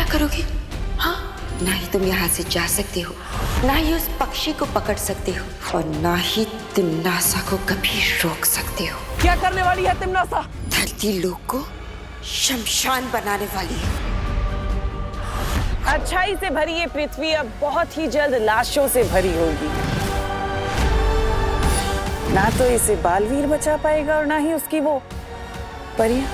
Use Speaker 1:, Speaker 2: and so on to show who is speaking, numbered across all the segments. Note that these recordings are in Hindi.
Speaker 1: करोगे? हाँ, ना ही तुम यहाँ से जा सकते हो, ना ही उस पक्षी को पकड़ सकते हो, और ना ही तिमनासा को कभी रोक सकते हो।
Speaker 2: क्या करने वाली है तिमनासा?
Speaker 1: धरती लोक को शमशान बनाने वाली है।
Speaker 2: अच्छाई से भरी ये पृथ्वी अब बहुत ही जल्द लाशों से भरी होगी। ना तो इसे बालवीर बचा पाएगा और ना ही उसकी वो परियां।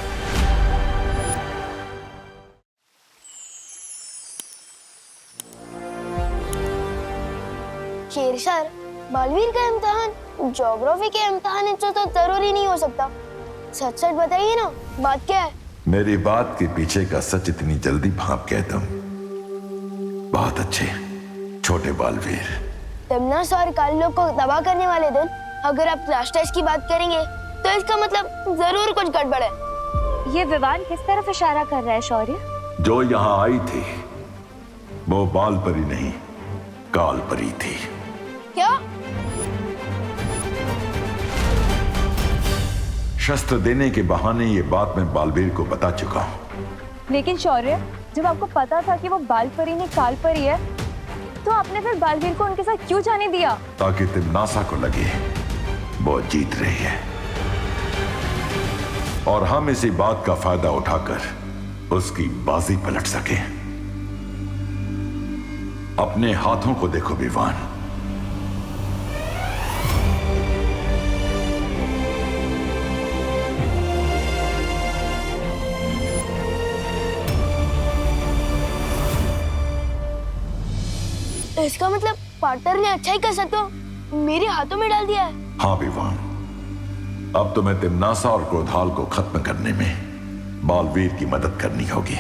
Speaker 3: शेर सर, बालवीर का इम्तिहान ज्योग्राफी के इम्तिहान से तो जरूरी नहीं हो सकता। सच सच बताइए ना, बात क्या है?
Speaker 4: मेरी बात के पीछे का सच इतनी जल्दी भाप गए तुम? बहुत अच्छे छोटे बालवीर।
Speaker 3: तिमनासा और काल लोग को तबाह करने वाले दिन अगर आप क्लास टेस्ट की बात करेंगे तो इसका मतलब जरूर कुछ गड़बड़ है।
Speaker 5: ये विवान किस तरफ इशारा कर रहा है शौर्य?
Speaker 4: जो यहाँ आई थी वो बाल परी नहीं, काल परी थी।
Speaker 3: क्या?
Speaker 4: शस्त्र देने के बहाने ये बात मैं बालवीर को बता चुका हूँ।
Speaker 5: लेकिन शौर्य, जब आपको पता था कि वो बाल परी नहीं काल परी है, तो आपने फिर बालवीर को उनके साथ क्यों जाने दिया?
Speaker 4: ताकि तिमनासा को लगे वो जीत रही है और हम इसी बात का फायदा उठाकर उसकी बाजी पलट सके। अपने हाथों को देखो विवान।
Speaker 3: इसका मतलब पार्टनर ने अच्छाई का सत्व मेरे हाथों में डाल दिया है।
Speaker 4: हाँ विवान, अब तुम्हें तिमनासा और क्रोधाल को खत्म करने में बालवीर की मदद करनी होगी।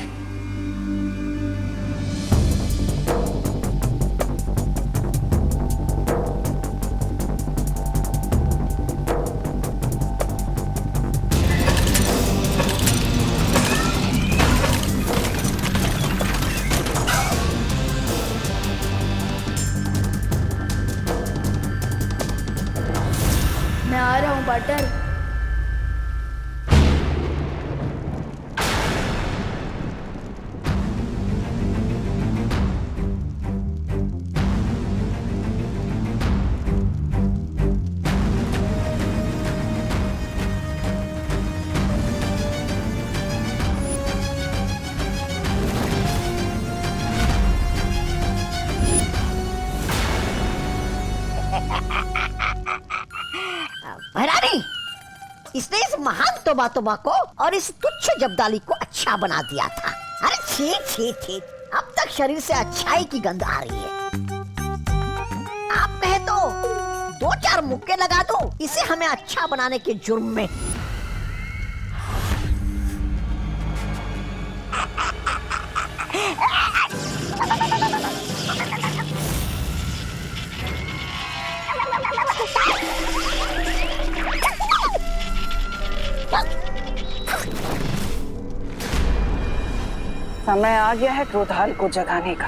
Speaker 3: मैं आ रहा हूँ पार्टनर।
Speaker 6: महारानी, इसने इस महान तोबा को और इस तुच्छ जब्दाली को अच्छा बना दिया था। अरे छी छी छी, अब तक शरीर से अच्छाई की गंध आ रही है। आप कहे तो 2-4 मुक्के लगा दो इसे हमें अच्छा बनाने के जुर्म में।
Speaker 2: समय आ गया है क्रोधाल को जगाने का।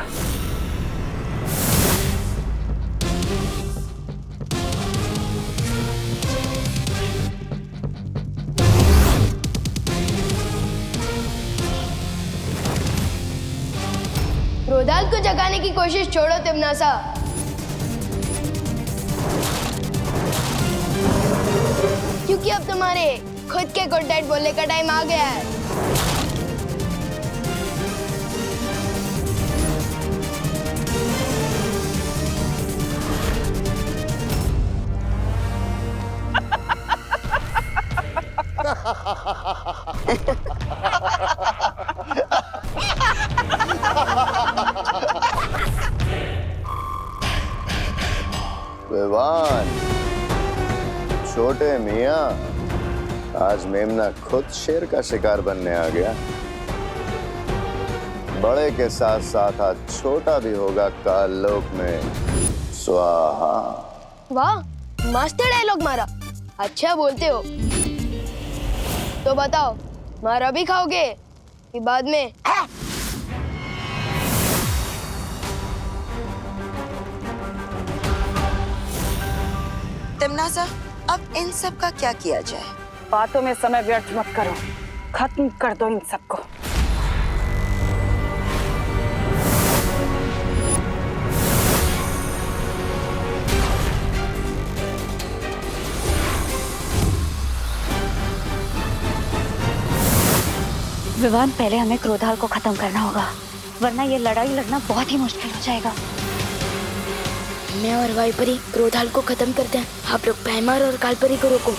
Speaker 3: क्रोधाल को जगाने की कोशिश छोड़ो तिमनासा। क्योंकि अब तुम्हारे खुद के गुड नाइट बोलने का टाइम आ गया है।
Speaker 7: विवान, छोटे मियां, आज मेमना खुद शेर का शिकार बनने आ गया। बड़े के साथ साथ आज छोटा भी होगा काल लोक में। स्वाहा।
Speaker 3: वाह, मस्त डायलॉग मारा। अच्छा बोलते हो। तो बताओ, मारा भी खाओगे कि बाद में?
Speaker 1: तिमनासा, अब इन सब का क्या किया जाए?
Speaker 2: बातों में समय व्यर्थ मत करो, खत्म कर दो इन सबको।
Speaker 5: विवान, पहले हमें क्रोधाल को खत्म करना होगा, वरना ये लड़ाई लड़ना बहुत ही मुश्किल हो जाएगा।
Speaker 3: मैं और वाइपरी क्रोधाल को खत्म करते हैं, आप लोग पैमार और कालपरी को रोको।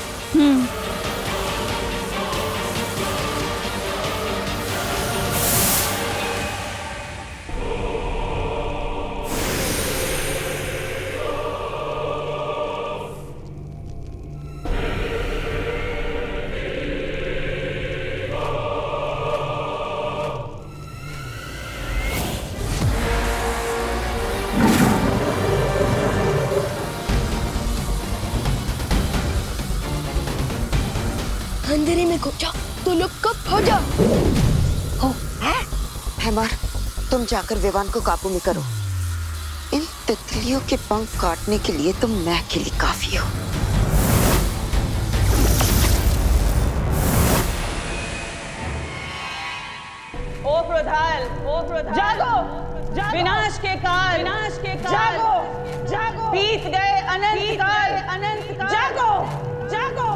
Speaker 3: अंधेरे में घुस जाओ तो लोग कब हो जाओ।
Speaker 1: हैमार, तुम जाकर विवान को काबू में करो। इन तितलियों के पंख काटने के लिए तुम मैं अकेली काफी हो।
Speaker 2: ओ क्रोधाल, जागो, विनाश के काल, जागो, जागो, बीत गए अनंत काल, जागो, जागो।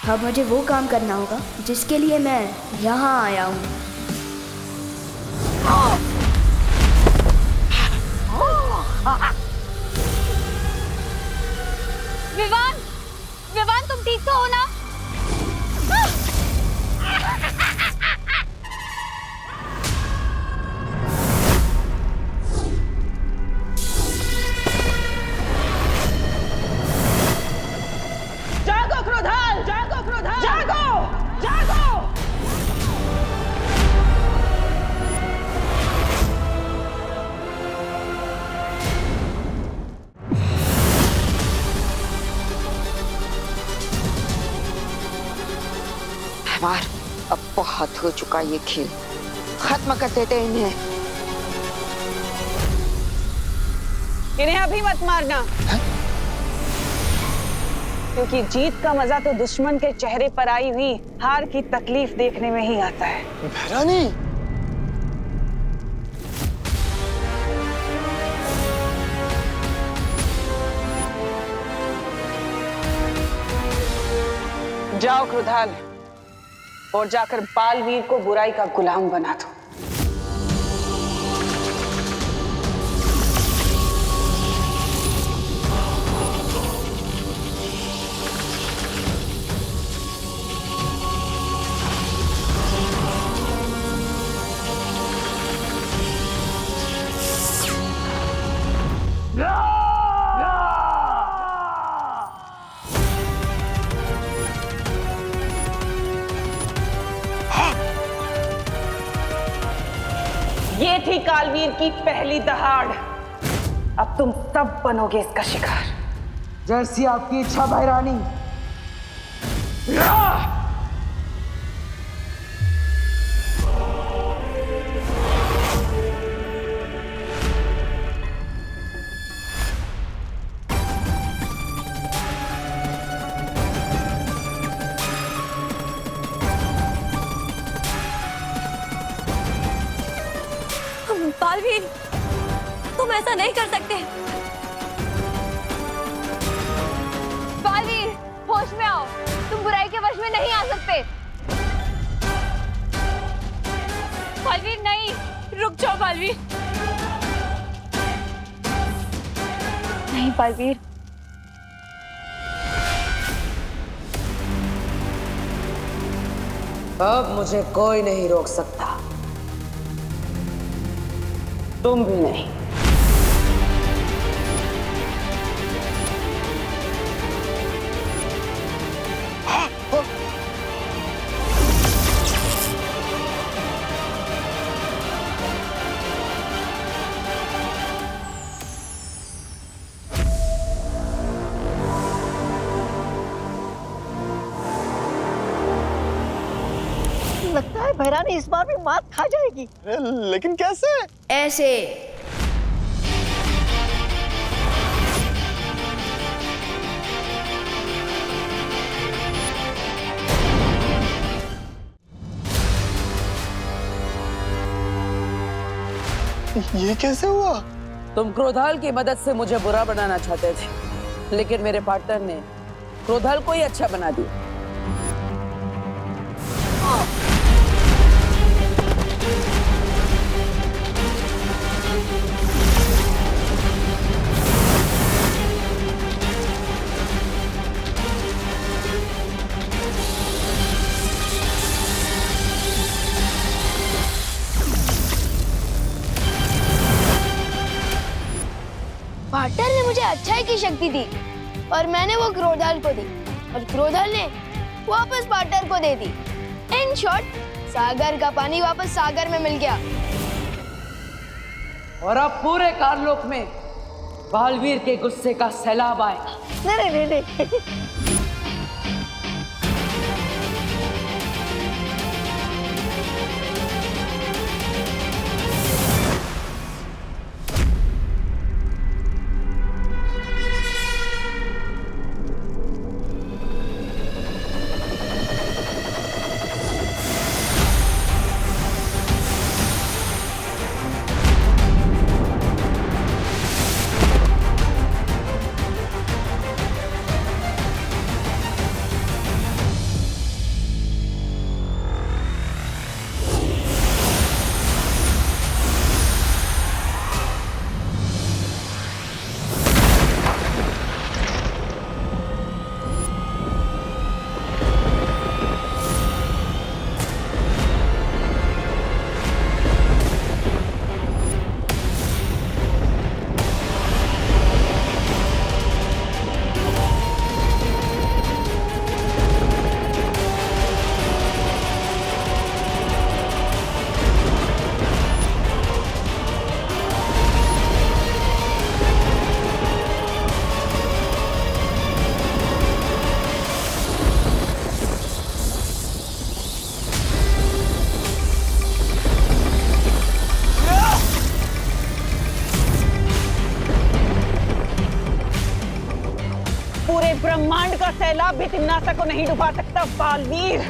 Speaker 3: अब मुझे वो काम करना होगा जिसके लिए मैं यहाँ आया हूँ।
Speaker 5: विवान, विवान तुम ठीक तो हो ना?
Speaker 2: जागो क्रोधाल, जागो क्रोधाल, जागो, जागो।
Speaker 1: हैमार, अब बहुत हो चुका ये खेल, खत्म कर देते हैं इन्हें।
Speaker 2: इन्हें अभी मत मारना, क्योंकि जीत का मजा तो दुश्मन के चेहरे पर आई हुई हार की तकलीफ देखने में ही आता है।
Speaker 7: भैरानी,
Speaker 2: जाओ क्रोधाल, और जाकर बालवीर को बुराई का गुलाम बना दो। ये थी कालवीर की पहली दहाड़। अब तुम सब बनोगे इसका शिकार।
Speaker 8: जैसी आपकी इच्छा भैरानी।
Speaker 5: बालवीर, तुम ऐसा नहीं कर सकते। बालवीर, होश में आओ, तुम बुराई के वश में नहीं आ सकते। बालवीर नहीं, रुक जाओ बालवीर। नहीं बालवीर,
Speaker 2: अब मुझे कोई नहीं रोक सकता, तुम भी नहीं।
Speaker 6: लगता है भैरानी इस बार भी मात खा जाएगी।
Speaker 7: लेकिन कैसे?
Speaker 3: ऐसे।
Speaker 8: ये कैसे हुआ?
Speaker 2: तुम क्रोधाल की मदद से मुझे बुरा बनाना चाहते थे, लेकिन मेरे पार्टनर ने क्रोधाल को ही अच्छा बना दिया।
Speaker 3: पार्टनर ने मुझे अच्छाई की शक्ति दी और मैंने वो क्रोधाल को दी और क्रोधाल ने वापस पार्टनर को दे दी। इन शॉर्ट, सागर का पानी वापस सागर में मिल गया।
Speaker 2: और अब पूरे कारलोक में बालवीर के गुस्से का सैलाब आएगा।
Speaker 6: नहीं नहीं नहीं,
Speaker 2: पूरे ब्रह्मांड का सैलाब भी तिम्नासा को नहीं डुबा सकता बालवीर।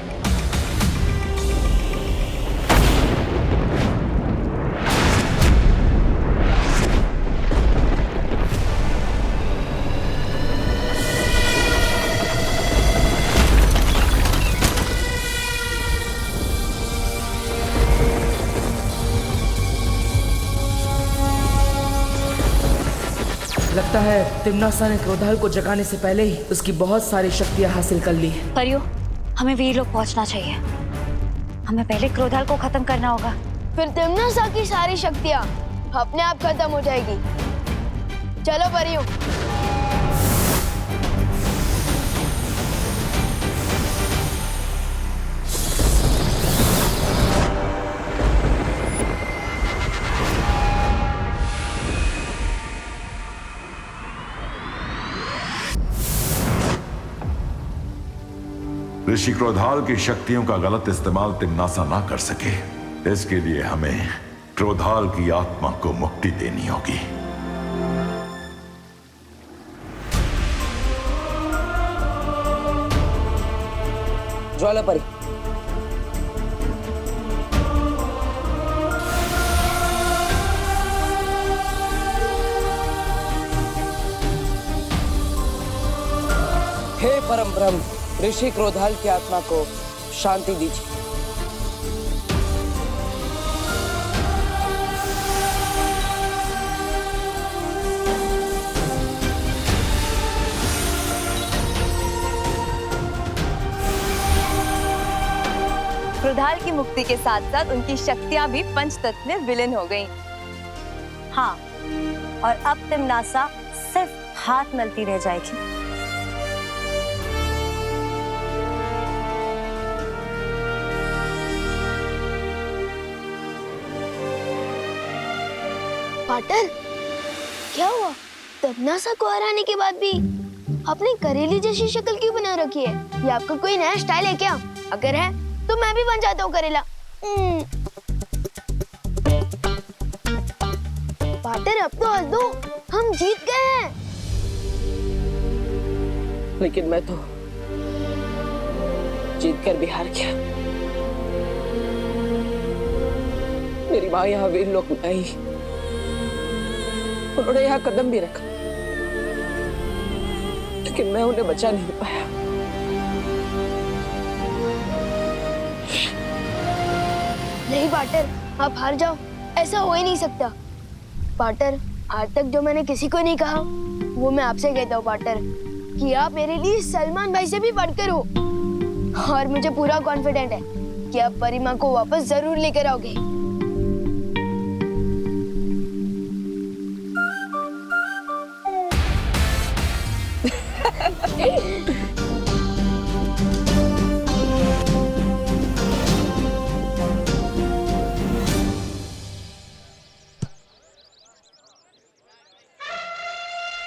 Speaker 9: लगता है तिम्नासा ने क्रोधाल को जगाने से पहले ही उसकी बहुत सारी शक्तियां हासिल कर ली हैं।
Speaker 5: परियो, हमें वीर लोग पहुंचना चाहिए। हमें पहले क्रोधाल को खत्म करना होगा।
Speaker 3: फिर तिम्नासा की सारी शक्तियां अपने आप खत्म हो जाएगी। चलो परियों।
Speaker 4: ऋषि क्रोधाल की शक्तियों का गलत इस्तेमाल तिम्नासा ना कर सके, इसके लिए हमें क्रोधाल की आत्मा को मुक्ति देनी होगी।
Speaker 2: ज्वालापरी, हे परम ब्रह्म, ऋषि क्रोधाल की आत्मा को शांति दीजिए।
Speaker 5: क्रोधाल की मुक्ति के साथ साथ उनकी शक्तियां भी पंचतत्व में विलीन हो गईं। हाँ, और अब तिम्नासा सिर्फ हाथ मलती रह जाएगी।
Speaker 3: पार्टनर, क्या हुआ? तिम्नासा को हराने के बाद भी आपने करेली जैसी शक्ल क्यों बना रखी है? ये आपका कोई नया स्टाइल है क्या? अगर है तो मैं भी बन जाता हूँ करेला। पार्टनर, अब तो हंस दो, हम जीत गए हैं।
Speaker 2: लेकिन मैं तो जीत कर भी हार गया। मेरी माँ यहाँ वीर लोक में आई उन्होंने यहाँ कदम भी रखा, लेकिन मैं उन्हें बचा नहीं पाया।
Speaker 3: नहीं पार्टनर, आप हार जाओ, ऐसा हो ही नहीं सकता। पार्टनर, आज तक जो मैंने किसी को नहीं कहा वो मैं आपसे कहता हूँ पार्टनर, कि आप मेरे लिए सलमान भाई से भी बढ़कर हो। और मुझे पूरा कॉन्फिडेंट है कि आप परिमा को वापस जरूर लेकर आओगे।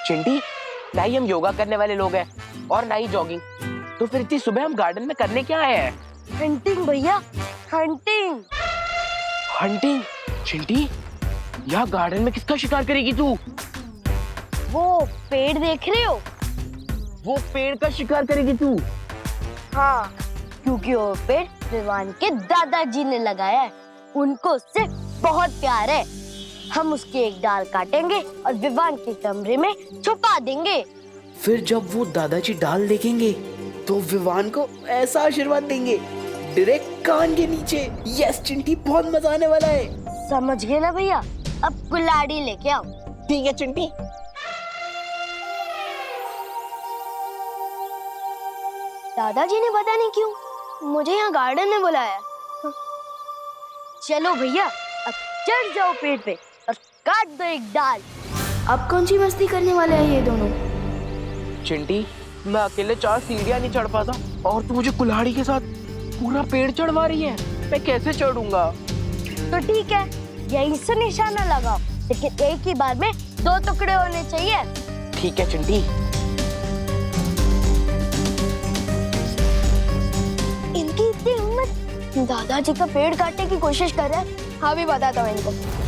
Speaker 10: चिंटी, ना ही हम योगा करने वाले लोग हैं और ना ही जॉगिंग, तो फिर इतनी सुबह हम गार्डन में करने क्या आए हैं?
Speaker 3: हंटिंग भैया, हंटिंग।
Speaker 10: हंटिंग? चिंटी, यहाँ गार्डन में किसका शिकार करेगी तू?
Speaker 3: वो पेड़ देख रहे हो?
Speaker 10: वो पेड़ का शिकार करेगी तू?
Speaker 3: हाँ, क्योंकि वो पेड़ विवान के दादाजी ने लगाया है। उनको उससे बहुत प्यार है। हम उसकी एक डाल काटेंगे और विवान के कमरे में छुपा देंगे।
Speaker 9: फिर जब वो दादाजी डाल देखेंगे तो विवान को ऐसा आशीर्वाद देंगे, डायरेक्ट कान के नीचे। यस चिंटी, बहुत मजा आने वाला है।
Speaker 3: समझ गए ना भैया? अब कुल्हाड़ी लेके आओ।
Speaker 10: ठीक है चिंटी।
Speaker 3: दादाजी ने पता नहीं क्यों मुझे यहाँ गार्डन में बुलाया। चलो भैया, अब चढ़ जाओ पेड़ पे और काट दो एक डाल। अब कौन सी मस्ती करने वाले हैं ये दोनों?
Speaker 10: चिंटी, मैं अकेले 4 सीढ़ियाँ नहीं चढ़ पाता और तू मुझे कुल्हाड़ी के साथ पूरा पेड़ चढ़वा रही है। मैं कैसे चढ़ूंगा?
Speaker 3: तो ठीक है, यहीं से निशाना लगाओ, लेकिन एक ही बार में 2 टुकड़े होने चाहिए।
Speaker 10: ठीक है चिंटी।
Speaker 3: इनकी इतनी हिम्मत, दादाजी का पेड़ काटने की कोशिश कर रहे हैं। हाँ भी बताता हूँ इनको।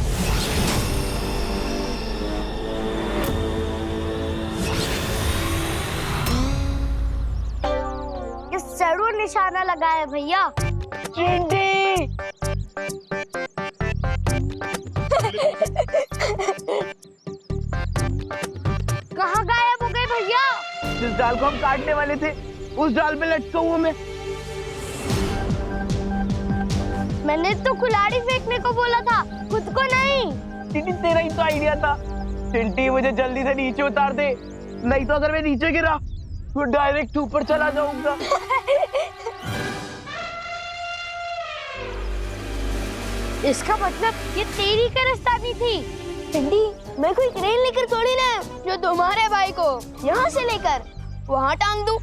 Speaker 3: जरूर निशाना लगाया भैया। चिंटी। कहाँ गायब हो गए भैया?
Speaker 10: जिस डाल को हम काटने वाले थे उस डाल पे लटका हुआ मैं।
Speaker 3: मैंने तो कुल्हाड़ी फेंकने को बोला था, खुद को नहीं।
Speaker 10: चिंटी, तेरा ही तो आइडिया था। चिंटी, मुझे जल्दी से नीचे उतार दे, नहीं तो अगर मैं नीचे गिरा तो डायरेक्ट ऊपर चला जाऊंगा।
Speaker 3: इसका मतलब ये तेरी कारस्तानी थी। चिंटी, मैं कोई क्रेन लेकर थोड़ी ना जो तुम्हारे भाई को यहाँ से लेकर वहाँ टांग दूं।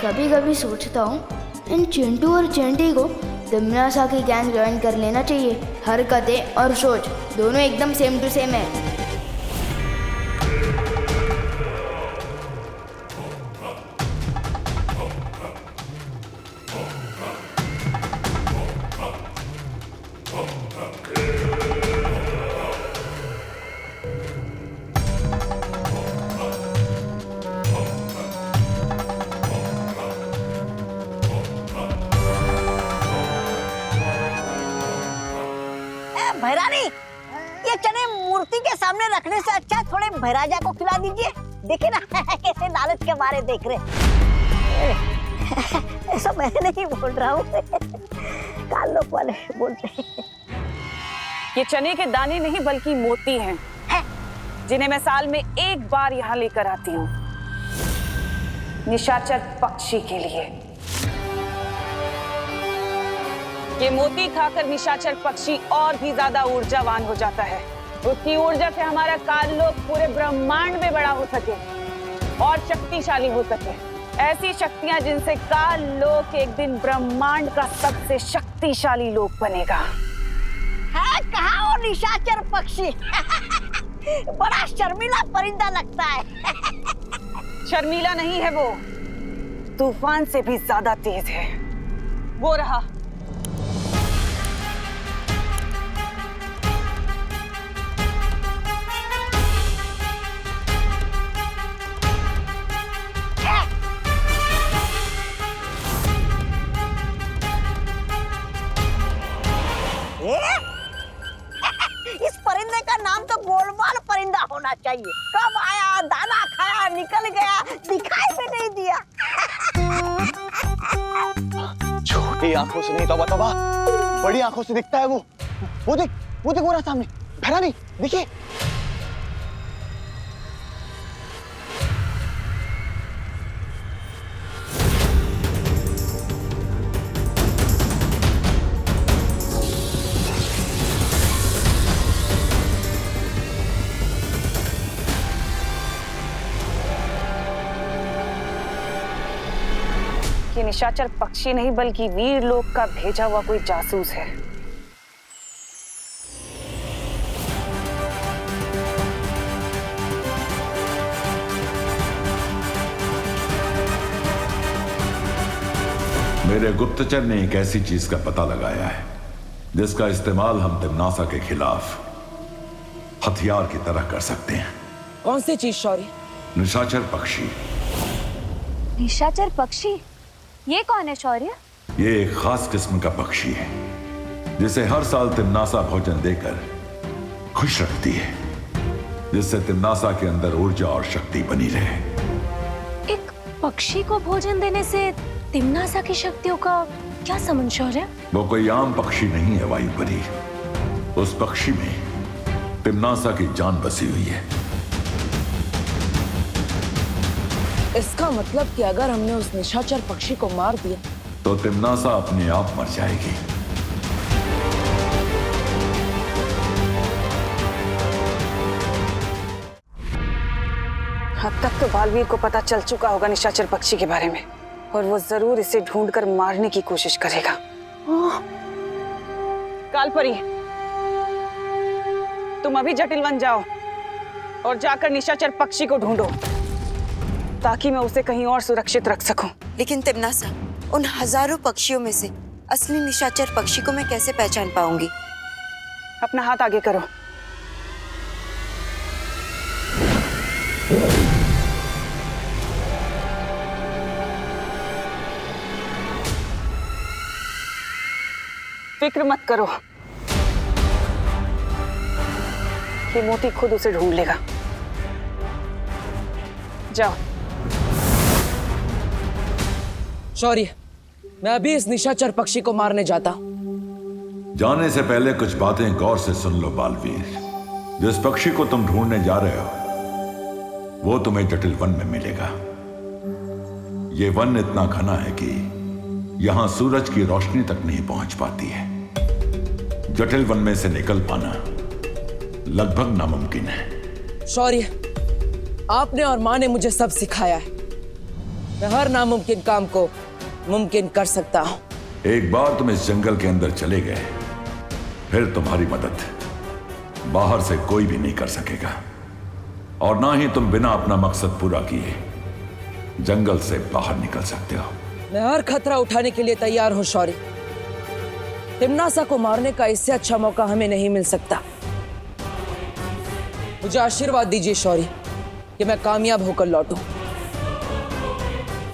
Speaker 3: कभी कभी सोचता हूँ इन चिंटू और चिंटी को तिमनासा की गैंग ज्वाइन कर लेना चाहिए। हरकतें और सोच दोनों एकदम सेम टू सेम है।
Speaker 6: भैरानी, ये चने मूर्ति के सामने रखने से अच्छा थोड़े भैराजा को खिला दीजिए। देखिए ना कैसे लालच के मारे देख रहे। ऐसा मैं नहीं बोल रहा हूँ, काल लोग वाले बोलते हैं।
Speaker 2: ये चने के दाने नहीं बल्कि मोती हैं, जिन्हें मैं साल में एक बार यहाँ लेकर आती हूँ, निशाचर पक्षी के लिए। ये मोती खाकर निशाचर पक्षी और भी ज्यादा ऊर्जावान हो जाता है। उसकी ऊर्जा से हमारा काललोक पूरे ब्रह्मांड में बड़ा हो सके और शक्तिशाली हो सके। ऐसी शक्तियां जिनसे काललोक एक दिन ब्रह्मांड का सबसे शक्तिशाली लोक बनेगा।
Speaker 6: है कहाँ वो निशाचर पक्षी? बड़ा शर्मीला परिंदा लगता है।
Speaker 2: शर्मीला नहीं है वो, तूफान से भी ज्यादा तेज है। वो रहा।
Speaker 6: इस परिंदे का नाम होना चाहिए। कब आया, दाना खाया, निकल गया, दिखाई भी नहीं दिया।
Speaker 7: छोटी आंखों से नहीं, तौबा तौबा, बड़ी आंखों से दिखता है वो देख वो रहा सामने, भैरानी, देखिए।
Speaker 2: ये निशाचर पक्षी नहीं बल्कि वीर लोक का भेजा हुआ कोई जासूस है।
Speaker 4: मेरे गुप्तचर ने एक ऐसी चीज का पता लगाया है जिसका इस्तेमाल हम तिम्नासा के खिलाफ हथियार की तरह कर सकते हैं।
Speaker 2: कौन सी चीज शौर्य?
Speaker 4: निशाचर पक्षी।
Speaker 5: निशाचर पक्षी? ये कौन है शौर्य?
Speaker 4: ये एक खास किस्म का पक्षी है जिसे हर साल तिम्नासा भोजन देकर खुश रखती है, जिससे तिम्नासा के अंदर ऊर्जा और शक्ति बनी रहे।
Speaker 5: एक पक्षी को भोजन देने से तिम्नासा की शक्तियों का क्या संबंध शौर्य?
Speaker 4: वो कोई आम पक्षी नहीं है वायुपरी। उस पक्षी में तिम्नासा की जान बसी हुई है।
Speaker 2: इसका मतलब कि अगर हमने उस निशाचर पक्षी को मार दिया
Speaker 4: तो तिम्नासा अपने आप मर जाएगी।
Speaker 2: अब तक तो बालवीर को पता चल चुका होगा निशाचर पक्षी के बारे में, और वो जरूर इसे ढूंढकर मारने की कोशिश करेगा। कालपरी, तुम अभी जटिल वन जाओ और जाकर निशाचर पक्षी को ढूंढो ताकि मैं उसे कहीं और सुरक्षित रख सकूं।
Speaker 1: लेकिन तिम्नासा, उन हजारों पक्षियों में से असली निशाचर पक्षी को मैं कैसे पहचान पाऊंगी?
Speaker 2: अपना हाथ आगे करो। फिक्र मत करो, ये मोती खुद उसे ढूंढ लेगा। जाओ।
Speaker 11: शौर्य, मैं अभी इस निशाचर पक्षी को मारने जाता हूं।
Speaker 4: जाने से पहले कुछ बातें गौर से सुन लो बालवीर। जिस पक्षी को तुम ढूंढने जा रहे हो वो तुम्हें जटिल वन में मिलेगा। ये वन इतना घना है कि यहां सूरज की रोशनी तक नहीं पहुंच पाती है। जटिल वन में से निकल पाना लगभग नामुमकिन है।
Speaker 11: शौर्य, आपने और माँ ने मुझे सब सिखाया है। मैं हर नामुमकिन काम को मुमकिन कर सकता हूं।
Speaker 4: एक बार तुम इस जंगल के अंदर चले गए फिर तुम्हारी मदद बाहर से कोई भी नहीं कर सकेगा, और ना ही तुम बिना अपना मकसद पूरा किए जंगल से बाहर निकल सकते हो।
Speaker 11: मैं हर खतरा उठाने के लिए तैयार हूं शौर्य। तिम्नासा को मारने का इससे अच्छा मौका हमें नहीं मिल सकता। मुझे आशीर्वाद दीजिए शौर्य कि मैं कामयाब होकर लौटूं।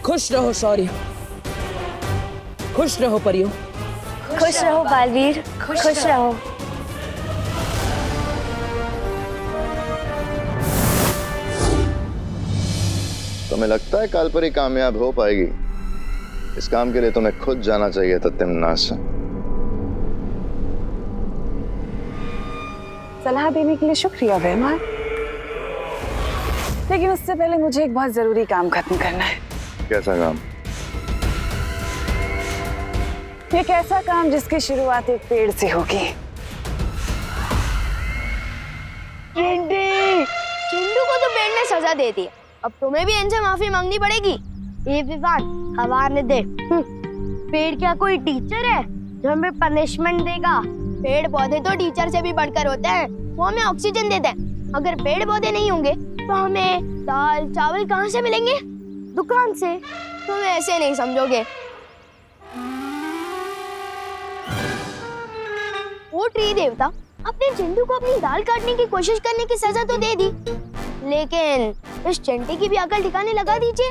Speaker 11: खुश रहो शौर्य, खुश रहो परियों।
Speaker 5: खुश रहो बालवीर, खुश रहो।
Speaker 7: तुम्हें लगता है कालपरी कामयाब हो पाएगी? इस काम के लिए तुम्हें खुद जाना चाहिए था तिम्नासा।
Speaker 2: सलाह देने के लिए शुक्रिया बेमान, लेकिन उससे पहले मुझे एक बहुत जरूरी काम खत्म करना है।
Speaker 7: कैसा काम?
Speaker 2: एक ऐसा काम जिसकी शुरुआत एक पेड़ से होगी।
Speaker 3: चिंटू को तो पेड़ ने सजा दे दी, अब तुम्हें भी इनसे माफी मांगनी पड़ेगी। ये विवान हवाले दे। पेड़ क्या कोई टीचर है जो हमें पनिशमेंट देगा? पेड़ पौधे तो टीचर से भी बढ़कर होते हैं, वो हमें ऑक्सीजन देते हैं। अगर पेड़ पौधे नहीं होंगे तो हमें दाल चावल कहाँ से मिलेंगे? दुकान से। तुम ऐसे नहीं समझोगे। वो ट्री देवता अपने चिंटू को अपनी दाल काटने की कोशिश करने की सजा तो दे दी, लेकिन इस चंटी की भी अकल ठिकाने लगा दीजिए।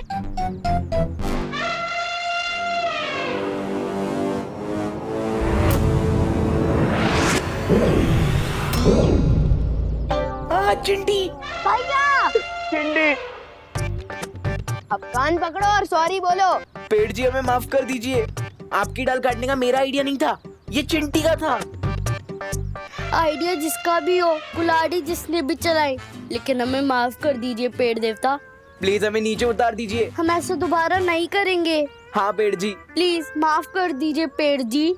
Speaker 9: चिंटी,
Speaker 3: भैया
Speaker 10: चिंटी,
Speaker 3: अब कान पकड़ो और सॉरी बोलो।
Speaker 9: पेड़ जी हमें माफ कर दीजिए, आपकी डाल काटने का मेरा आइडिया नहीं था, ये चिंटी का था।
Speaker 3: आइडिया जिसका भी हो, कुल्हाड़ी जिसने भी चलाई, लेकिन हमें माफ कर दीजिए पेड़ देवता।
Speaker 9: प्लीज हमें नीचे उतार दीजिए।
Speaker 3: हम ऐसा दोबारा नहीं करेंगे।
Speaker 9: हाँ पेड़ जी।
Speaker 3: प्लीज माफ कर दीजिए पेड़ जी।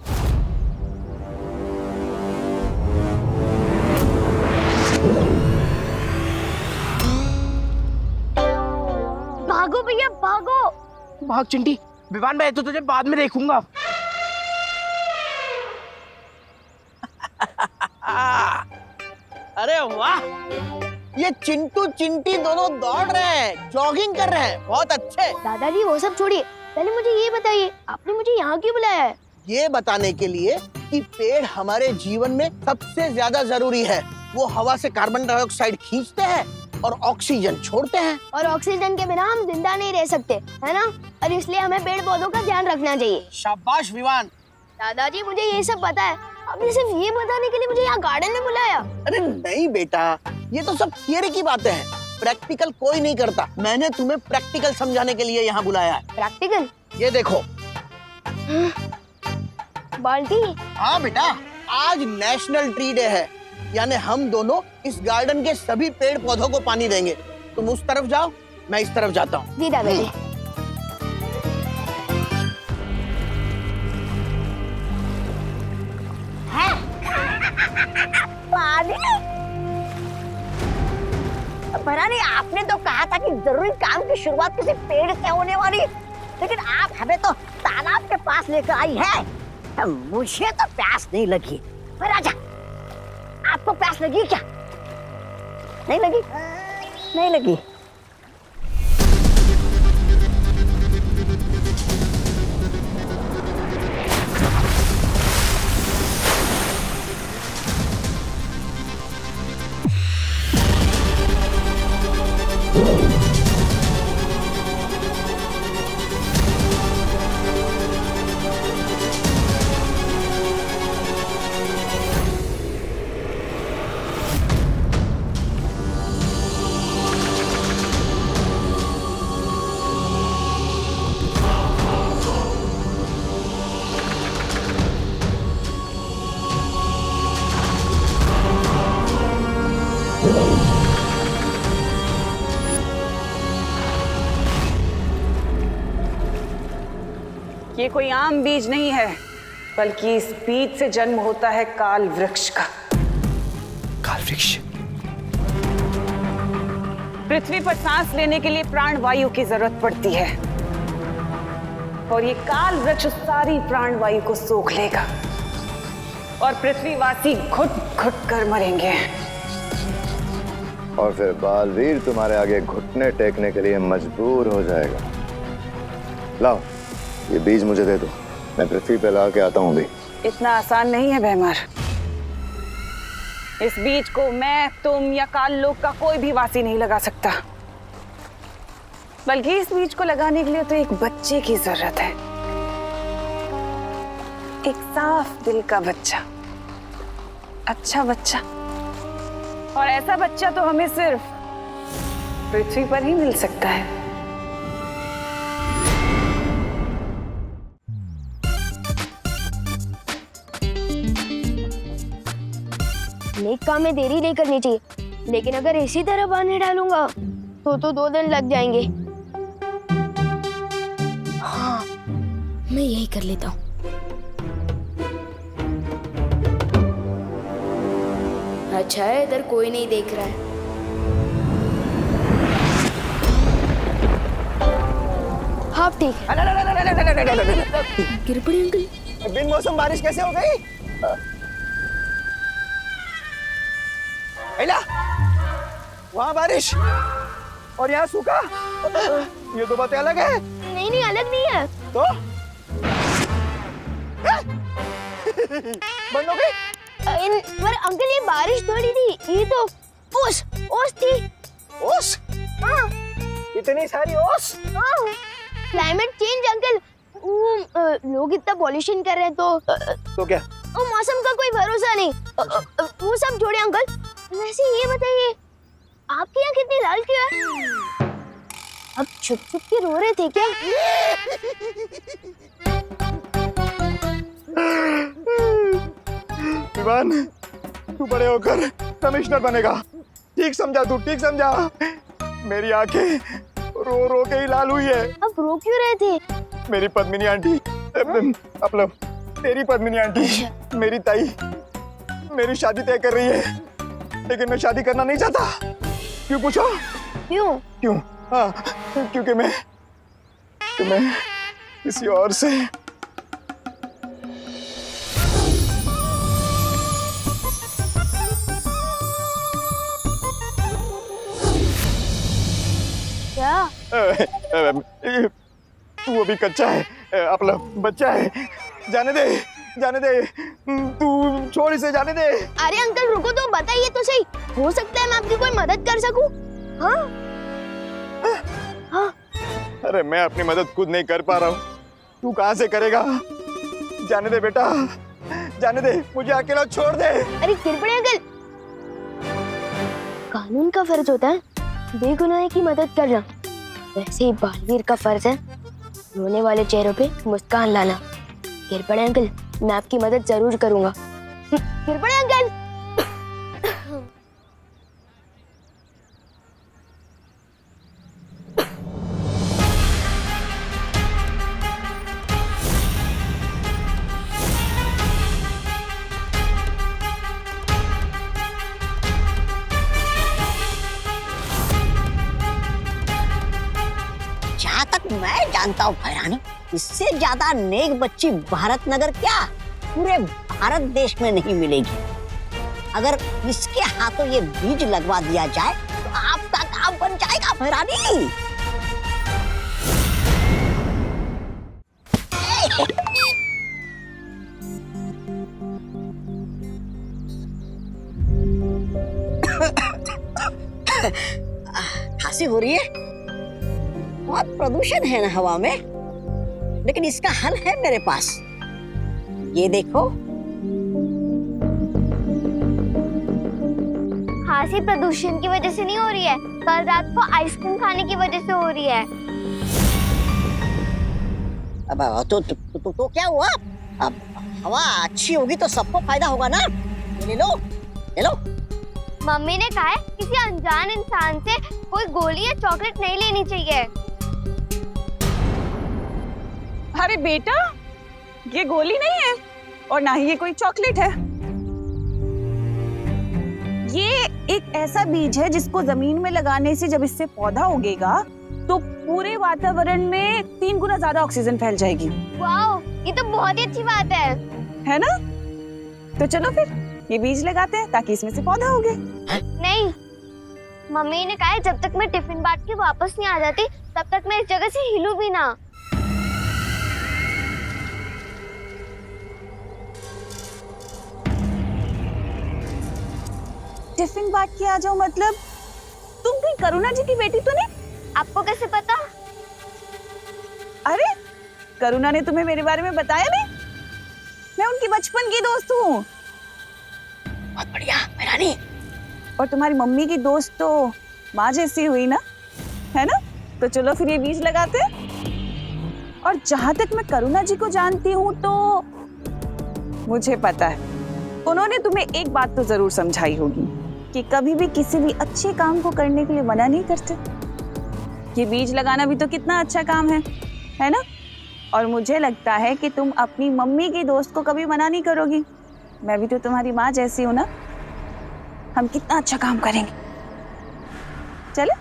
Speaker 3: भागो भैया भागो।
Speaker 10: भाग चिंटी, विवान मैं तो तुझे बाद में देखूंगा।
Speaker 7: अरे वाह, ये चिंटू चिंटी दोनों दौड़ रहे हैं, जॉगिंग कर रहे हैं, बहुत अच्छे।
Speaker 3: दादाजी वो सब छोड़िए, पहले मुझे ये बताइए आपने मुझे यहाँ क्यों बुलाया है?
Speaker 7: ये बताने के लिए कि पेड़ हमारे जीवन में सबसे ज्यादा जरूरी है। वो हवा से कार्बन डाइऑक्साइड खींचते हैं और ऑक्सीजन छोड़ते हैं।
Speaker 3: और ऑक्सीजन के बिना हम जिंदा नहीं रह सकते, है ना? और इसलिए हमें पेड़ पौधों का ध्यान रखना चाहिए।
Speaker 7: शाबाश विवान।
Speaker 3: दादाजी मुझे ये सब पता है, आपने सिर्फ ये बताने के लिए मुझे यहाँ गार्डन में बुलाया?
Speaker 7: अरे नहीं बेटा, ये तो सब थियरी की बातें हैं, प्रैक्टिकल कोई नहीं करता। मैंने तुम्हें प्रैक्टिकल समझाने के लिए यहाँ बुलाया है।
Speaker 3: प्रैक्टिकल?
Speaker 7: ये देखो।
Speaker 3: बाल्टी?
Speaker 7: हाँ बेटा, आज नेशनल ट्री डे है, यानी हम दोनों इस गार्डन के सभी पेड़ पौधों को पानी देंगे। तुम उस तरफ जाओ, मैं इस तरफ जाता हूँ।
Speaker 3: जी दादाजी।
Speaker 6: भरानी, आपने तो कहा था कि जरूरी काम की शुरुआत किसी पेड़ से होने वाली, लेकिन आप हमें तो तालाब के पास लेकर आई है। मुझे तो प्यास नहीं लगी। राजा, आपको प्यास लगी क्या? नहीं लगी? नहीं लगी।
Speaker 2: ये कोई आम बीज नहीं है, बल्कि इस बीज से जन्म होता है काल वृक्ष का।
Speaker 9: काल वृक्ष?
Speaker 2: पृथ्वी पर सांस लेने के लिए प्राण वायु की जरूरत पड़ती है, और ये काल वृक्ष सारी प्राण वायु को सोख लेगा और पृथ्वीवासी घुट घुट कर मरेंगे।
Speaker 12: और फिर बालवीर तुम्हारे आगे घुटने टेकने के लिए मजबूर हो जाएगा। लाओ, ये बीज मुझे दे दो, मैं पृथ्वी पे ला के आता हूँ भी।
Speaker 2: इतना आसान नहीं है भैमार। इस बीज को मैं, तुम या काल लोक का कोई भी वासी नहीं लगा सकता, बल्कि इस बीज को लगाने के लिए तो एक बच्चे की जरूरत है, एक साफ दिल का बच्चा, अच्छा बच्चा। और ऐसा बच्चा तो हमें सिर्फ पृथ्वी पर ही मिल सकता है।
Speaker 3: नेक काम में देरी नहीं करनी चाहिए, लेकिन अगर इसी तरह पानी डालूंगा तो 2 दिन लग जाएंगे। हाँ, मैं यही कर लेता हूँ। अच्छा है, इधर कोई नहीं देख रहा है। हाँ ठीक है। गिर पड़ी अंकल।
Speaker 7: बिन मौसम बारिश कैसे हो गई? एला, वहाँ बारिश और यहाँ सूखा, ये तो बातें अलग है।
Speaker 3: नहीं नहीं, अलग नहीं है।
Speaker 7: तो बंद हो गई?
Speaker 3: पर अंकल ये बारिश थोड़ी थी, ये तो ओस थी।
Speaker 7: ओस?
Speaker 3: हाँ।
Speaker 7: इतनी सारी ओस?
Speaker 3: हाँ। क्लाइमेट चेंज अंकल, लोग इतना पॉल्यूशन कर रहे हैं
Speaker 7: तो क्या?
Speaker 3: मौसम का कोई भरोसा नहीं। वो सब छोड़े अंकल, वैसे ये बताइए आपकी आंख इतनी लाल क्यों है? अब छुप छुप के रो रहे थे क्या?
Speaker 12: विवान, तू बड़े होकर कमिश्नर बनेगा। ठीक समझा तू, ठीक समझा। मेरी आंखें रो रो के ही लाल हुई है।
Speaker 3: अब रो क्यों रहे थे?
Speaker 12: मेरी पद्मिनी आंटी, मतलब तेरी पद्मिनी आंटी, मेरी ताई मेरी शादी तय कर रही है, लेकिन मैं शादी करना नहीं चाहता। क्यों पूछो?
Speaker 3: क्यों?
Speaker 12: क्यों? हाँ, क्योंकि मैं किसी और से
Speaker 3: क्या?
Speaker 12: तू अभी कच्चा है, अपना बच्चा है। जाने दे, जाने दे, तू छोड़ इसे, जाने दे।
Speaker 3: अरे अंकल रुको तो, बताइए तो सही, हो सकता है मैं आपकी कोई मदद कर सकूं। हाँ? हाँ?
Speaker 12: अरे मैं अपनी मदद खुद नहीं कर पा रहा हूँ, तू कहाँ से करेगा? जाने दे बेटा, जाने दे, मुझे अकेला छोड़ दे।
Speaker 3: अरे किरपड़े अंकल, कानून का फर्ज होता है बेगुनाह की मदद करना, वैसे ही बालवीर का फर्ज है रोने वाले चेहरों पे मुस्कान लाना। किरपड़े अंकल, मैं आपकी मदद जरूर करूंगा। किरपड़े अंकल,
Speaker 6: जहाँ तक मैं जानता हूँ भैरानी, इससे ज्यादा नेक बच्ची भारत नगर क्या पूरे भारत देश में नहीं मिलेगी। अगर इसके हाथों ये बीज लगवा दिया जाए तो आपका काम बन जाएगा भैरानी। खांसी हो रही है, बहुत प्रदूषण है ना हवा में, लेकिन इसका हल है मेरे पास। ये देखो,
Speaker 3: खांसी प्रदूषण की वजह से नहीं हो रही है, कल रात को आइसक्रीम खाने की वजह से हो रही है।
Speaker 6: अब तो क्या हुआ? अब हवा अच्छी होगी तो सबको फायदा होगा ना। ले लो, ले लो।
Speaker 3: मम्मी ने कहा है किसी अनजान इंसान से कोई गोली या चॉकलेट नहीं लेनी चाहिए।
Speaker 2: अरे बेटा, ये गोली नहीं है और ना ही ये कोई चॉकलेट है। ये एक ऐसा बीज है जिसको जमीन में लगाने से जब इससे पौधा उगेगा तो पूरे वातावरण में 3 गुना ज्यादा ऑक्सीजन फैल जाएगी।
Speaker 3: वाओ, ये तो बहुत ही अच्छी बात है
Speaker 2: ना? तो चलो फिर ये बीज लगाते हैं ताकि इसमें से पौधा उगे।
Speaker 3: नहीं, मम्मी ने कहा है जब तक मैं टिफिन बांट के वापस नहीं आ जाती तब तक मैं इस जगह से हिलूं भी ना।
Speaker 2: टिफिन बांट के आ जाओ मतलब? तुम कहीं करुणा जी की बेटी तो नहीं?
Speaker 3: आपको कैसे पता?
Speaker 2: अरे करुणा ने तुम्हें मेरे बारे में बताया नहीं? मैं उनकी बचपन की दोस्त हूँ।
Speaker 6: बहुत बढ़िया भैरानी।
Speaker 2: और तुम्हारी मम्मी की दोस्त तो माँ जैसी हुई ना, है ना? तो चलो फिर ये बीज लगाते हैं। और जहां तक मैं करुणा जी को जानती हूँ तो मुझे पता है उन्होंने तुम्हें एक बात तो जरूर समझाई होगी कि कभी भी किसी भी अच्छे काम को करने के लिए मना नहीं करते। ये बीज लगाना भी तो कितना अच्छा काम है ना? और मुझे लगता है कि तुम अपनी मम्मी की दोस्त को कभी मना नहीं करोगी। मैं भी तो तुम्हारी माँ जैसी हूँ ना, हम कितना अच्छा काम करेंगे। चलो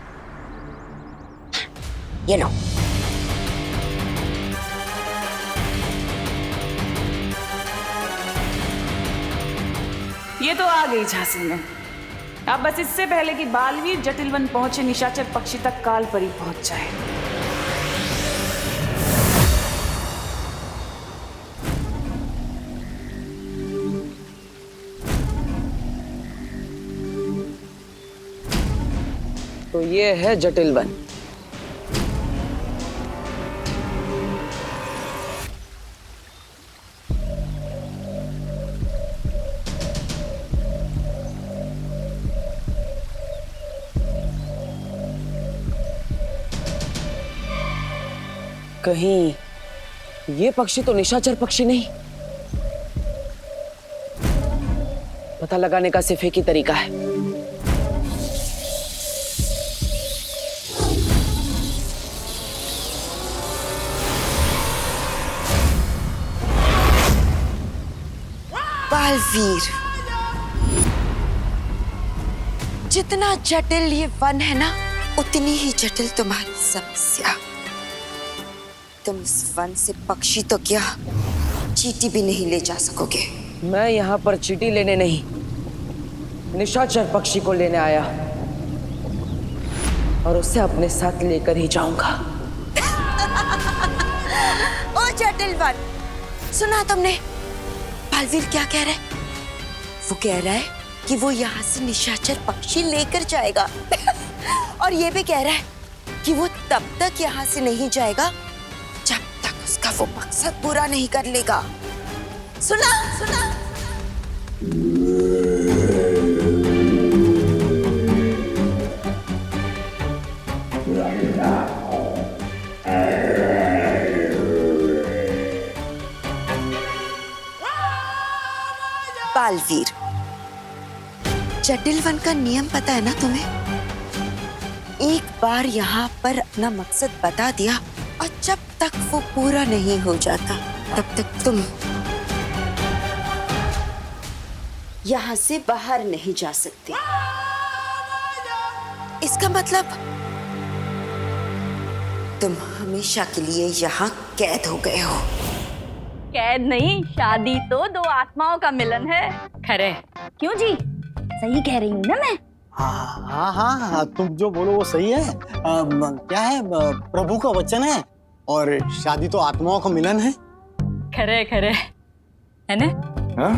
Speaker 6: ये लो।
Speaker 2: ये तो आ गई झांसी में। अब बस इससे पहले कि बालवीर जटिलवन पहुंचे, निशाचर पक्षी तक काल परी पहुंच जाए।
Speaker 11: तो ये है जटिलवन। कहीं ये पक्षी तो निशाचर पक्षी नहीं। पता लगाने का सिर्फ एक ही तरीका है।
Speaker 1: बालवीर, जितना जटिल ये वन है ना, उतनी ही जटिल तुम्हारी समस्या। तुम इस वन से पक्षी तो क्या, चींटी भी नहीं ले जा सकोगे।
Speaker 11: मैं यहाँ पर चींटी लेने नहीं, निशाचर पक्षी को लेने आया और उसे अपने साथ लेकर ही जाऊंगा।
Speaker 1: ओ जटिल वन, सुना तुमने बालवीर क्या कह रहा है? वो कह रहा है कि वो यहाँ से निशाचर पक्षी लेकर जाएगा और ये भी कह रहा है कि वो तब तक यहाँ से नहीं जाएगा जब तक उसका वो मकसद पूरा नहीं कर लेगा। सुना सुना। बालवीर, जटिल वन का नियम पता है ना तुम्हें? एक बार यहाँ पर अपना मकसद बता दिया और जब तक वो पूरा नहीं हो जाता तब तक तुम यहाँ से बाहर नहीं जा सकते। इसका मतलब तुम हमेशा के लिए यहाँ कैद हो गए हो।
Speaker 5: कैद नहीं, शादी तो दो आत्माओं का मिलन है। खरे क्यों जी? सही कह रही हूँ ना मैं?
Speaker 7: हाँ हाँ हाँ, तुम जो बोलो वो सही है। क्या है, प्रभु का वचन है और शादी तो आत्माओं का मिलन है।
Speaker 5: खरे खरे है ना?
Speaker 12: हाँ?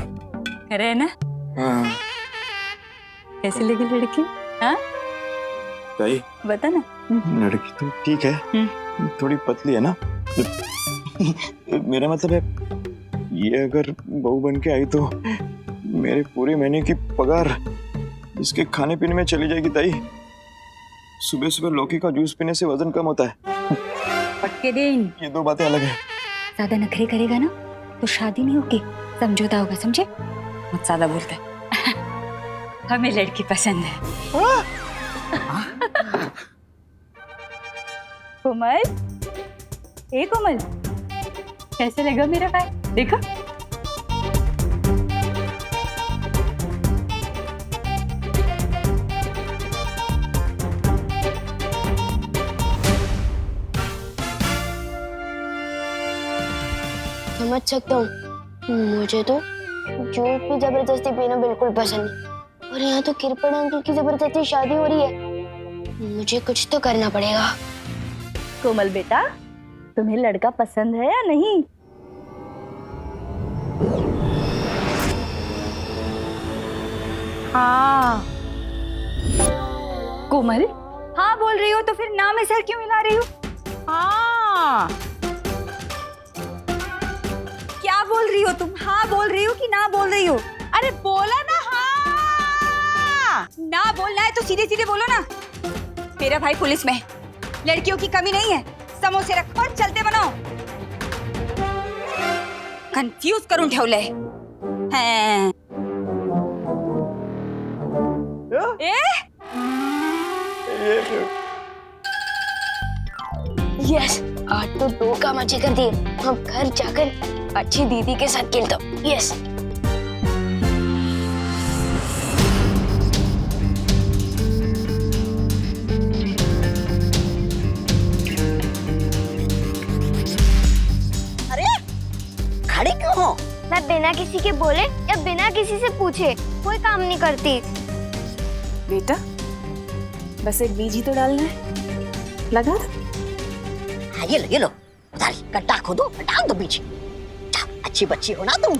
Speaker 5: खरे है ना?
Speaker 12: हाँ।
Speaker 5: कैसी लगी लड़की? हाँ
Speaker 12: ताई,
Speaker 5: बता ना।
Speaker 12: लड़की तो ठीक है, थोड़ी पतली है ना। मेरा मतलब है ये अगर बहू बन के आई तो मेरे पूरे महीने की पगार इसके खाने पीने में चली जाएगी ताई। सुबह सुबह लौकी का जूस पीने से वजन कम होता है।
Speaker 5: पक्के दिन
Speaker 12: ये दो बातें अलग है।
Speaker 5: ज्यादा नखरे करेगा ना तो शादी नहीं होगी, समझौता होगा, समझे? मत ज्यादा बोलते। हमें लड़की पसंद है। कोमल, ए कोमल, कैसे लगा मेरा भाई? देखो
Speaker 3: समझ सकता हूँ, मुझे तो जूस भी जबरदस्ती पीना बिल्कुल पसंद नहीं, और यहाँ तो किरपड़ अंकल की जबरदस्ती शादी हो रही है। मुझे कुछ तो करना पड़ेगा।
Speaker 5: कोमल बेटा, तुम्हें लड़का पसंद है या नहीं? हाँ कोमल, हाँ बोल रही हो तो फिर ना में सर क्यों हिला रही हो? हाँ क्या बोल रही हो तुम? हाँ बोल रही हो कि ना बोल रही हो? अरे बोला ना हाँ। ना बोलना है तो सीधे सीधे बोलो ना। मेरा भाई पुलिस में, लड़कियों की कमी नहीं है। समोसे रखो और चलते बनो। कंफ्यूज करून ठेवलंय। हैं।
Speaker 3: यस, आज तो दो काम अच्छे कर दिए। हम घर जाकर अच्छी दीदी के साथ खेलता हूँ। यस।
Speaker 6: खड़ी क्यों हो?
Speaker 3: मैं बिना किसी के बोले या बिना किसी से पूछे कोई काम नहीं करती।
Speaker 2: बेटा, बस एक बीज ही तो डालना है, लगा?
Speaker 6: हाँ, ये लो उधारी, गड्ढा खोदो, डाल दो बीज। अच्छी बच्ची हो ना तुम।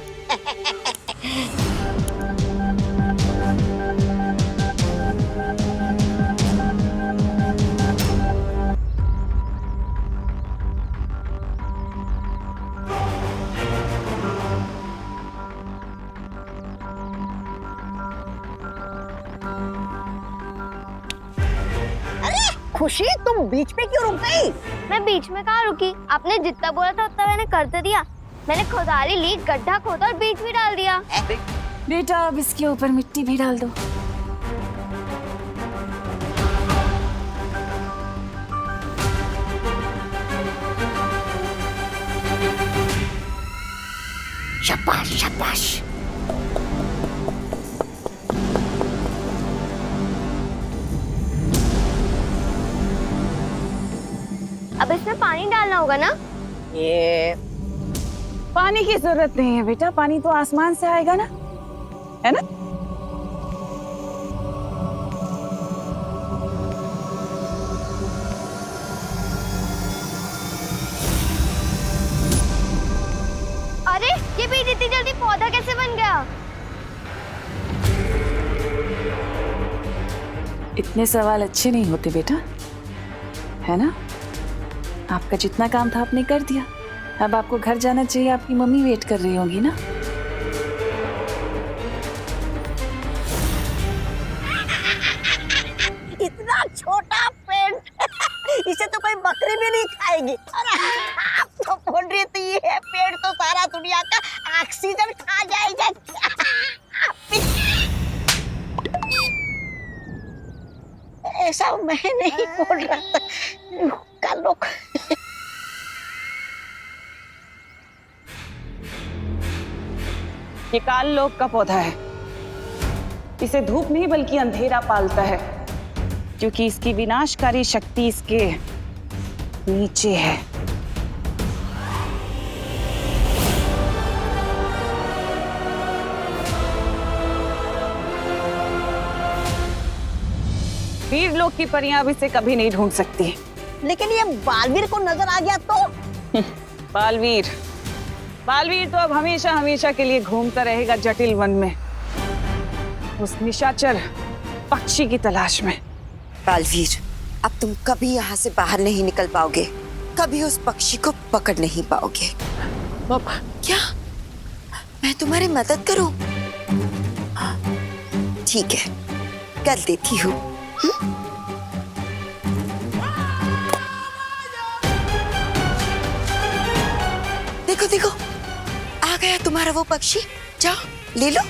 Speaker 6: खुशी तुम बीच में क्यों रुक गई?
Speaker 3: मैं बीच में कहाँ रुकी? आपने जितना बोला था उतना मैंने कर तो दिया। मैंने खुदारी ली, गड्ढा खोदा और बीज भी डाल दिया।
Speaker 5: बेटा अब इसके ऊपर मिट्टी भी डाल दो।
Speaker 6: शाबाश शाबाश।
Speaker 3: अब इसमें पानी डालना होगा ना?
Speaker 2: ये पानी की जरूरत नहीं है बेटा, पानी तो आसमान से आएगा ना, है ना?
Speaker 3: अरे ये बीज इतनी जल्दी पौधा कैसे बन गया?
Speaker 5: इतने सवाल अच्छे नहीं होते बेटा, है ना? आपका जितना काम था आपने कर दिया। अब आपको घर जाना चाहिए, आपकी मम्मी वेट कर रही होंगी ना।
Speaker 6: इतना छोटा पेड़ इसे तो कोई बकरी भी नहीं खाएगी। अरे आप तो बोल रही थी ये पेड़ तो सारा दुनिया का ऑक्सीजन खा जाएगा। ऐसा मैं नहीं बोल रहा था। कल लोग
Speaker 2: ये काल लोक का पौधा है। इसे धूप नहीं बल्कि अंधेरा पालता है, क्योंकि इसकी विनाशकारी शक्ति इसके नीचे है। वीर लोक की परियां अब इसे कभी नहीं ढूंढ सकती।
Speaker 6: लेकिन ये बालवीर को नजर आ गया तो?
Speaker 2: बालवीर बालवीर तो अब हमेशा हमेशा के लिए घूमता रहेगा जटिल वन में, उस निशाचर पक्षी की तलाश में।
Speaker 1: बालवीर, अब तुम कभी यहाँ से बाहर नहीं निकल पाओगे, कभी उस पक्षी को पकड़ नहीं पाओगे। क्या मैं तुम्हारी मदद करूं? ठीक है, कर देती हूँ। देखो देखो, आ गया तुम्हारा वो पक्षी, जाओ ले लो।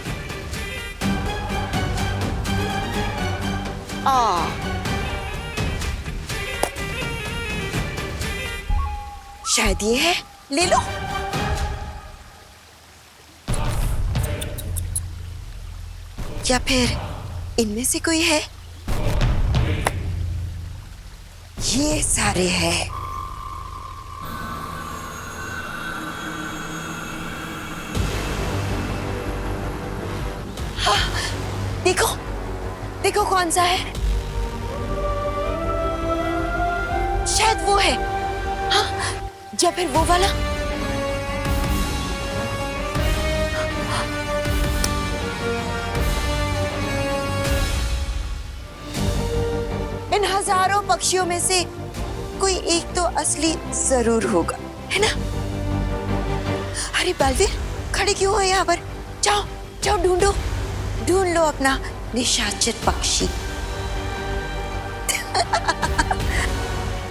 Speaker 1: शायद ये है, ले लो। या फिर इनमें से कोई है? ये सारे हैं। हाँ, देखो देखो कौन सा है, शायद वो है। हाँ, या फिर वो वाला। इन हजारों पक्षियों में से कोई एक तो असली जरूर होगा, है ना? अरे बालवीर, खड़े क्यों हो यहाँ पर? जाओ जाओ, ढूंढो, ढूंढ लो अपना निशाचर पक्षी।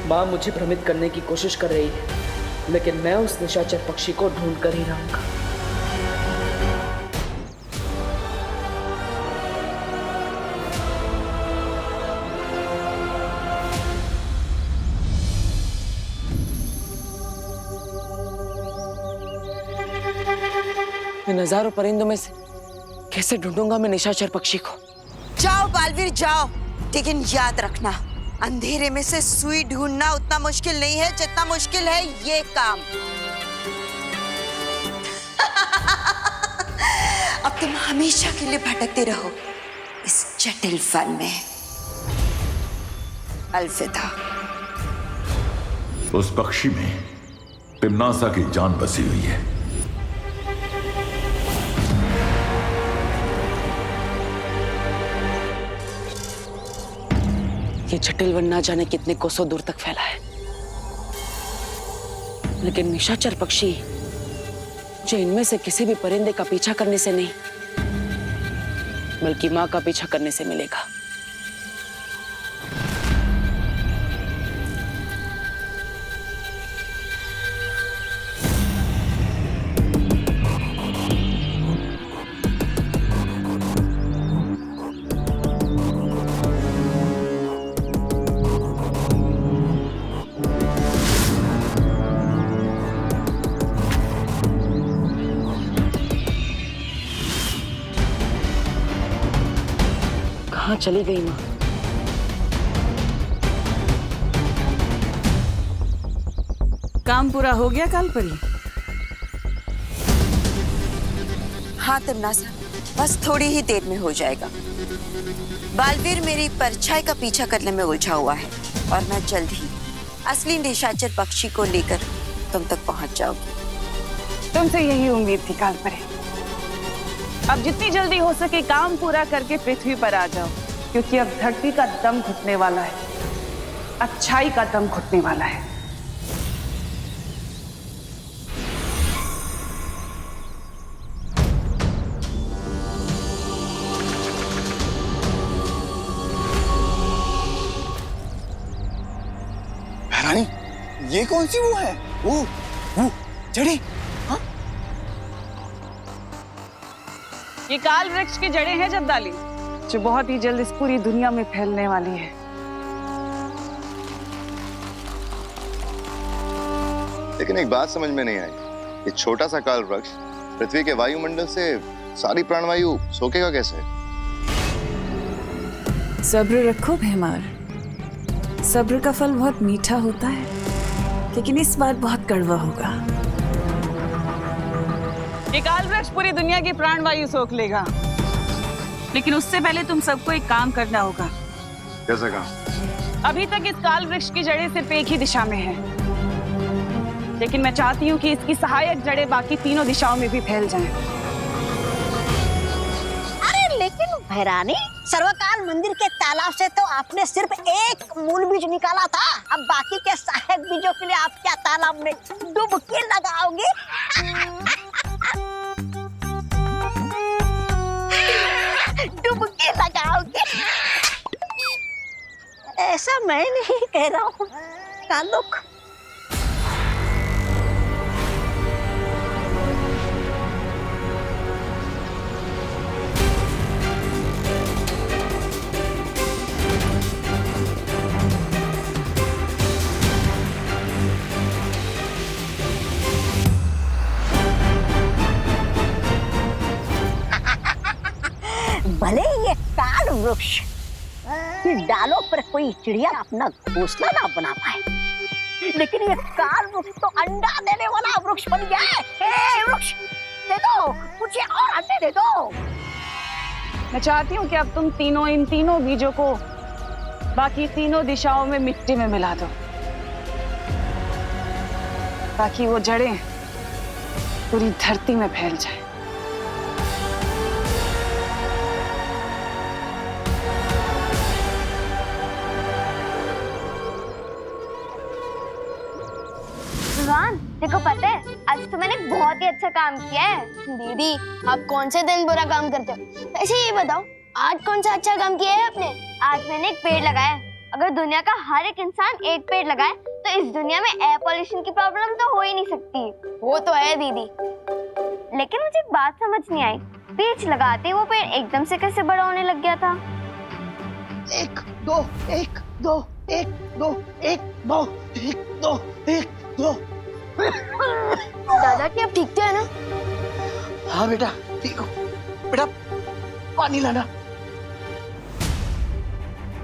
Speaker 9: माँ मुझे भ्रमित करने की कोशिश कर रही है, लेकिन मैं उस निशाचर पक्षी को ढूंढ कर ही रहूंगा।
Speaker 11: इन हजारों परिंदों में से कैसे ढूंढूंगा मैं निशाचर पक्षी को?
Speaker 1: जाओ बालवीर जाओ, लेकिन याद रखना, अंधेरे में से सुई ढूंढना उतना मुश्किल नहीं है जितना मुश्किल है ये काम। अब तुम हमेशा के लिए भटकते रहो इस जटिल वन में। अलविदा।
Speaker 4: उस पक्षी में तिम्नासा की जान बसी हुई है।
Speaker 11: ये जटिल वन ना जाने कितने कोसों दूर तक फैला है, लेकिन निशाचर पक्षी जो इनमें से किसी भी परिंदे का पीछा करने से नहीं, बल्कि मां का पीछा करने से मिलेगा।
Speaker 2: कहाँ चली गई माँ? काम पूरा हो गया कालपरी?
Speaker 1: हाँ तिमना सर, बस थोड़ी ही देर में हो जाएगा। बालवीर मेरी परछाई का पीछा करने में उलझा हुआ है और मैं जल्द ही असली निशाचर पक्षी को लेकर तुम तक पहुंच जाओगी।
Speaker 2: तुमसे यही उम्मीद थी कालपरी। अब जितनी जल्दी हो सके काम पूरा करके पृथ्वी पर आ जाओ, क्योंकि अब धरती का दम घुटने वाला है, अच्छाई का दम घुटने वाला है।
Speaker 7: रानी, ये कौन सी वो है? वो जड़ी? हाँ?
Speaker 2: ये काल वृक्ष की जड़ें हैं जद्दाली, जो बहुत ही जल्द इस पूरी दुनिया में फैलने वाली है।
Speaker 13: लेकिन एक बात समझ में नहीं आई, ये छोटा सा काल वृक्ष पृथ्वी के वायुमंडल से सारी प्राणवायु सोखेगा कैसे?
Speaker 2: सब्र रखो भैमार, सब्र का फल बहुत मीठा होता है, लेकिन इस बार बहुत कड़वा होगा। ये काल वृक्ष पूरी दुनिया की प्राणवायु सोख लेगा, लेकिन उससे पहले तुम सबको एक काम करना होगा।
Speaker 13: कैसे काम?
Speaker 2: अभी तक इस काल वृक्ष की जड़ें सिर्फ एक ही दिशा में हैं, लेकिन मैं चाहती हूँ कि इसकी सहायक जड़ें बाकी तीनों दिशाओं में भी फैल जाएं।
Speaker 6: अरे लेकिन भैरानी, सर्वकाल मंदिर के तालाब से तो आपने सिर्फ एक मूल बीज निकाला था। अब बाकी के सहायक बीजों के लिए आप क्या तालाब में डुबकी लगाओगे? डुबकी लगाओगे? ऐसा मैं नहीं कह रहा हूँ कालुक। भले ये काल वृक्ष की डालों पर कोई चिड़िया अपना घोंसला ना बना पाए, लेकिन ये काल वृक्ष तो अंडा देने वाला वृक्ष बन गया है। ए वृक्ष, दे दो मुझे और अंडे दे दो।
Speaker 2: मैं चाहती हूँ कि अब तुम तीनों इन तीनों बीजों को बाकी तीनों दिशाओं में मिट्टी में मिला दो, ताकि वो जड़ें पूरी धरती में फैल जाए।
Speaker 3: विवान, देखो पता है आज तो मैंने बहुत ही अच्छा काम किया है। दीदी, आप कौन से दिन बुरा काम करते हो? ऐसे ये बताओ, आज कौन सा अच्छा काम किया है आपने? आज मैंने एक पेड़ लगाया। अगर दुनिया का हर एक इंसान एक पेड़ लगाए तो इस दुनिया में एयर पोल्यूशन की प्रॉब्लम तो हो ही नहीं सकती। वो तो है दीदी, लेकिन मुझे एक बात समझ नहीं आई, बीज लगाते वो पेड़ एकदम से कैसे बड़ा होने लग गया था?
Speaker 7: एक दो एक दो एक दो एक दो एक दो एक दो।
Speaker 3: दादाजी आप ठीक तो है ना?
Speaker 7: हाँ बेटा ठीक हो। बेटा पानी लाना।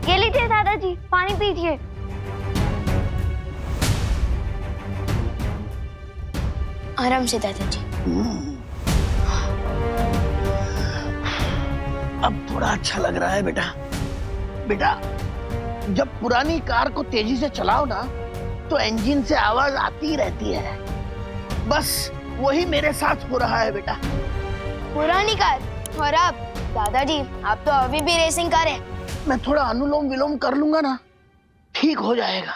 Speaker 3: ये लीजिए दादाजी, पानी पीजिए। आराम से दादाजी।
Speaker 7: अब थोड़ा अच्छा लग रहा है बेटा। बेटा जब पुरानी कार को तेजी से चलाओ ना तो इंजन से आवाज आती रहती है, बस वही मेरे साथ हो रहा है बेटा।
Speaker 3: पुरानी कार और आप दादाजी, आप तो अभी भी रेसिंग कार है।
Speaker 7: मैं थोड़ा अनुलोम विलोम कर लूंगा ना, ठीक हो जाएगा।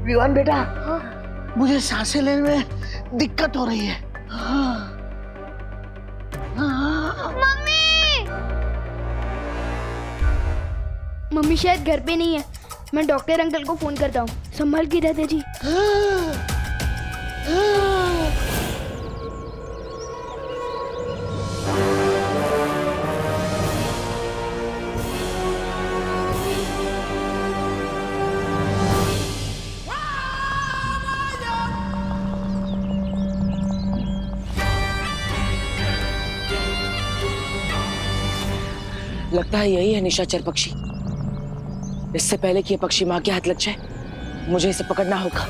Speaker 7: विवान बेटा, मुझे सांसें लेने में दिक्कत हो रही है।
Speaker 3: मम्मी! मम्मी शायद घर पे नहीं है, मैं डॉक्टर अंकल को फोन करता हूँ। संभाल के दादाजी।
Speaker 11: लगता है यही है निशाचर पक्षी। इससे पहले कि ये पक्षी मां के हाथ लग जाए, मुझे इसे पकड़ना होगा।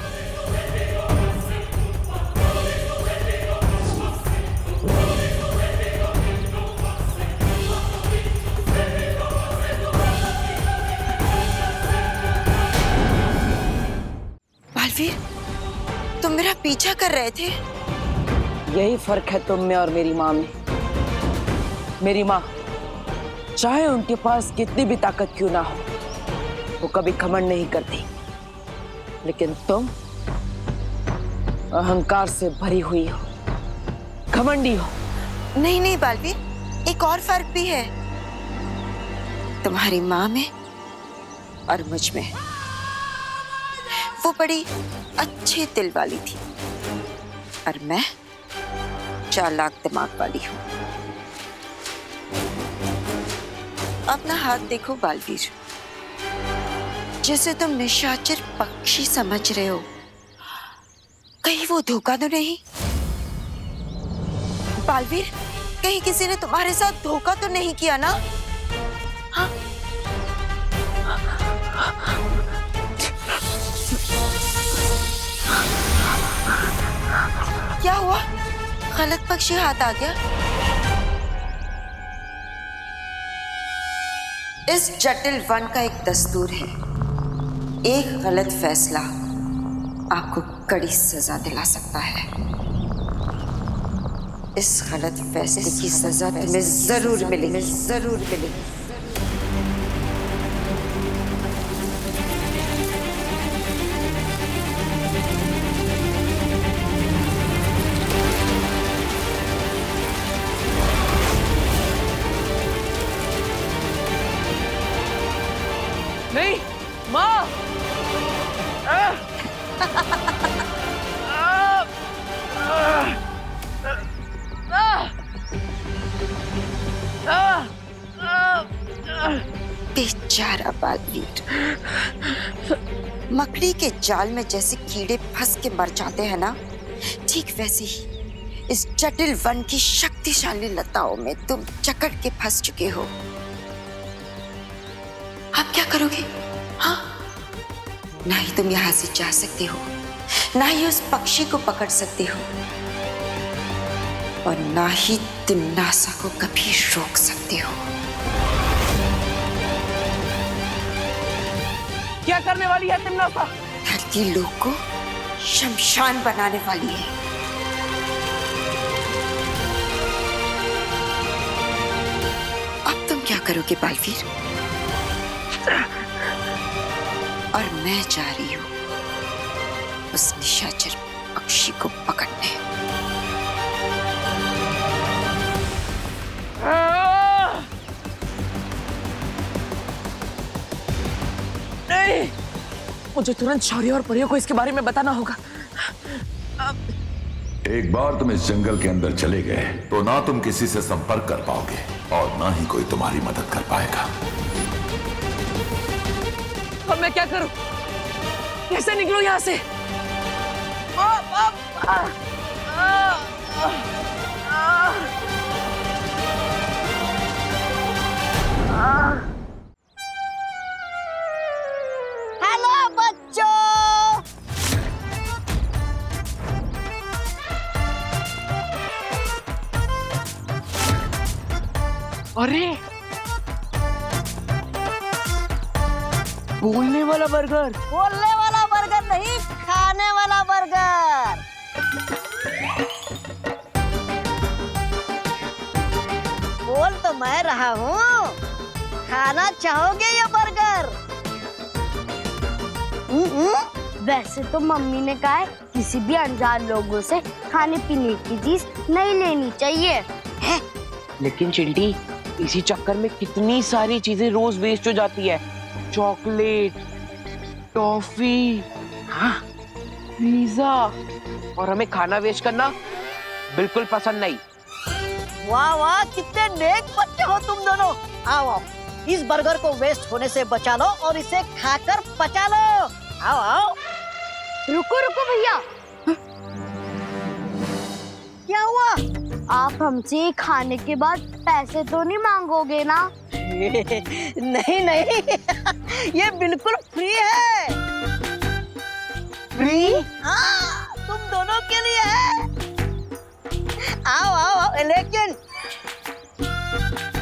Speaker 1: बालवीर, तुम मेरा पीछा कर रहे थे?
Speaker 11: यही फर्क है तुम में और मेरी माँ में। मेरी माँ, चाहे उनके पास कितनी भी ताकत क्यों ना हो, वो कभी घमंड नहीं करती। लेकिन तुम अहंकार से भरी हुई हो, घमंडी हो।
Speaker 1: नहीं नहीं बालवीर, एक और फर्क भी है तुम्हारी माँ में और मुझ में। वो बड़ी अच्छे दिल वाली थी और मैं चालाक दिमाग वाली हूँ। अपना हाथ देखो बालवीर, जिसे तुम निशाचर पक्षी समझ रहे हो, कहीं वो धोखा तो नहीं? बालवीर, कहीं किसी ने तुम्हारे साथ धोखा तो नहीं किया ना? हाँ? क्या हुआ? गलत पक्षी हाथ आ गया? इस जटिल वन का एक दस्तूर है, एक गलत फैसला आपको कड़ी सजा दिला सकता है। इस गलत फैसले की सजा तुम्हें जरूर मिलेगी, जरूर मिलेगी।
Speaker 11: नहीं माँ,
Speaker 1: बेचारा बालवीर, मकड़ी के जाल में जैसे कीड़े फंस के मर जाते हैं ना, ठीक वैसे ही इस जटिल वन की शक्तिशाली लताओं में तुम जकड़ के फंस चुके हो। आप क्या करोगे? हाँ, ना ही तुम यहां से जा सकते हो, ना ही उस पक्षी को पकड़ सकते हो, और ना ही तिम्नासा को कभी रोक सकते हो।
Speaker 11: क्या करने वाली है तिम्नासा?
Speaker 1: धरती लोक को शमशान बनाने वाली है। अब तुम क्या करोगे बालवीर? और मैं जा रही हूं उस निशाचर पक्षी को पकड़ने।
Speaker 11: नहीं, मुझे तुरंत शौर्य और परियों को इसके बारे में बताना होगा।
Speaker 4: एक बार तुम इस जंगल के अंदर चले गए तो ना तुम किसी से संपर्क कर पाओगे और ना ही कोई तुम्हारी मदद कर पाएगा।
Speaker 11: अब मैं क्या करूं? कैसे निकलूं यहां से?
Speaker 6: हेलो बच्चों,
Speaker 10: अरे बोलने वाला बर्गर।
Speaker 6: बोलने वाला बर्गर नहीं, खाने वाला बर्गर। बोल तो मैं रहा हूँ, खाना चाहोगे ये बर्गर?
Speaker 3: वैसे तो मम्मी ने कहा है किसी भी अनजान लोगों से खाने पीने की चीज नहीं लेनी चाहिए है?
Speaker 10: लेकिन चिंटी, इसी चक्कर में कितनी सारी चीजें रोज वेस्ट हो जाती है। चॉकलेट, टॉफी, हाँ, पिज्जा, और हमें खाना वेस्ट करना बिल्कुल पसंद नहीं।
Speaker 6: वाह वाह, कितने नेक बच्चे हो तुम दोनों। आओ आओ, इस बर्गर को वेस्ट होने से बचा लो और इसे खाकर पचा लो। आओ आओ।
Speaker 3: रुको रुको भैया,
Speaker 6: क्या हुआ?
Speaker 3: आप हमसे खाने के बाद पैसे तो नहीं मांगोगे ना?
Speaker 7: नहीं नहीं, ये बिल्कुल फ्री है। फ्री? हाँ, तुम दोनों के लिए है। आओ आओ आओ, लेकिन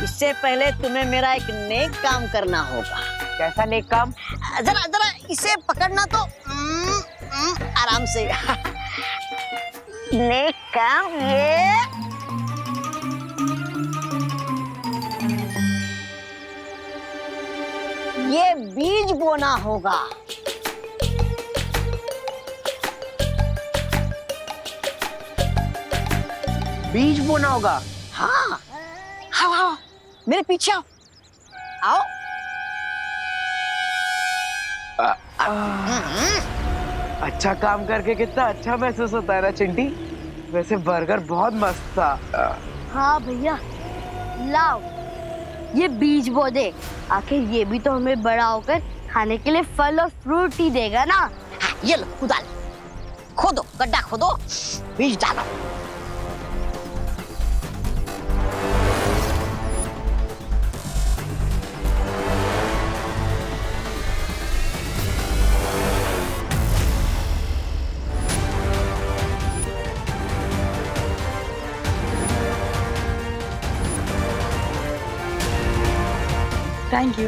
Speaker 7: इससे पहले तुम्हें मेरा एक नेक काम करना होगा।
Speaker 10: कैसा नेक काम?
Speaker 7: जरा जरा इसे पकड़ना तो आराम से। नेक काम ये बीज बोना होगा।
Speaker 10: बीज बोना होगा?
Speaker 7: हाँ, आओ आओ, मेरे पीछे आओ। आओ।
Speaker 10: अच्छा काम करके कितना अच्छा महसूस होता है ना चिंटी। वैसे बर्गर बहुत मस्त था।
Speaker 3: हाँ भैया, लाओ ये बीज बो दे। आखिर ये भी तो हमें बड़ा होकर खाने के लिए फल और फ्रूट ही देगा ना।
Speaker 7: हाँ, ये लो कुदाल, खोदो, गड्ढा खोदो, बीज डालो।
Speaker 2: Thank you.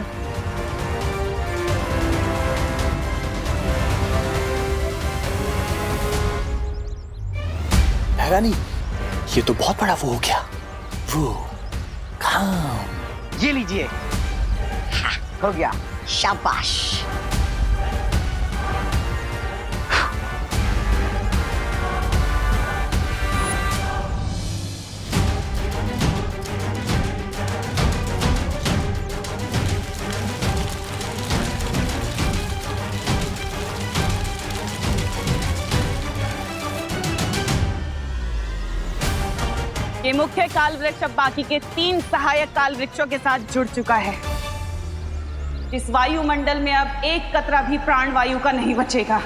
Speaker 9: रानी, ये तो बहुत बड़ा वो हो गया। वो काम।
Speaker 10: ये लीजिए।
Speaker 7: हाँ,
Speaker 10: हो गया।
Speaker 7: शाबाश।
Speaker 2: ये मुख्य काल वृक्ष अब बाकी के 3 सहायक काल वृक्षों के साथ जुड़ चुका है। इस वायुमंडल में अब एक कतरा भी प्राण वायु का नहीं बचेगा।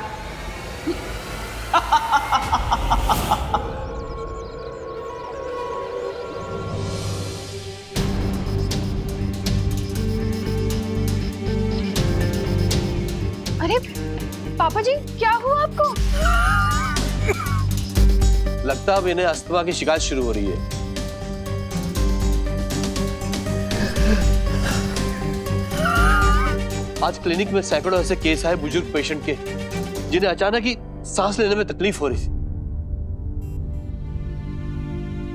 Speaker 5: अरे पापा जी, क्या हुआ आपको?
Speaker 14: लगता है अब इन्हें अस्थमा की शिकायत शुरू हो रही है। आज क्लिनिक में सैकड़ों ऐसे केस आए बुजुर्ग पेशेंट के, जिन्हें अचानक ही सांस लेने में तकलीफ हो रही थी।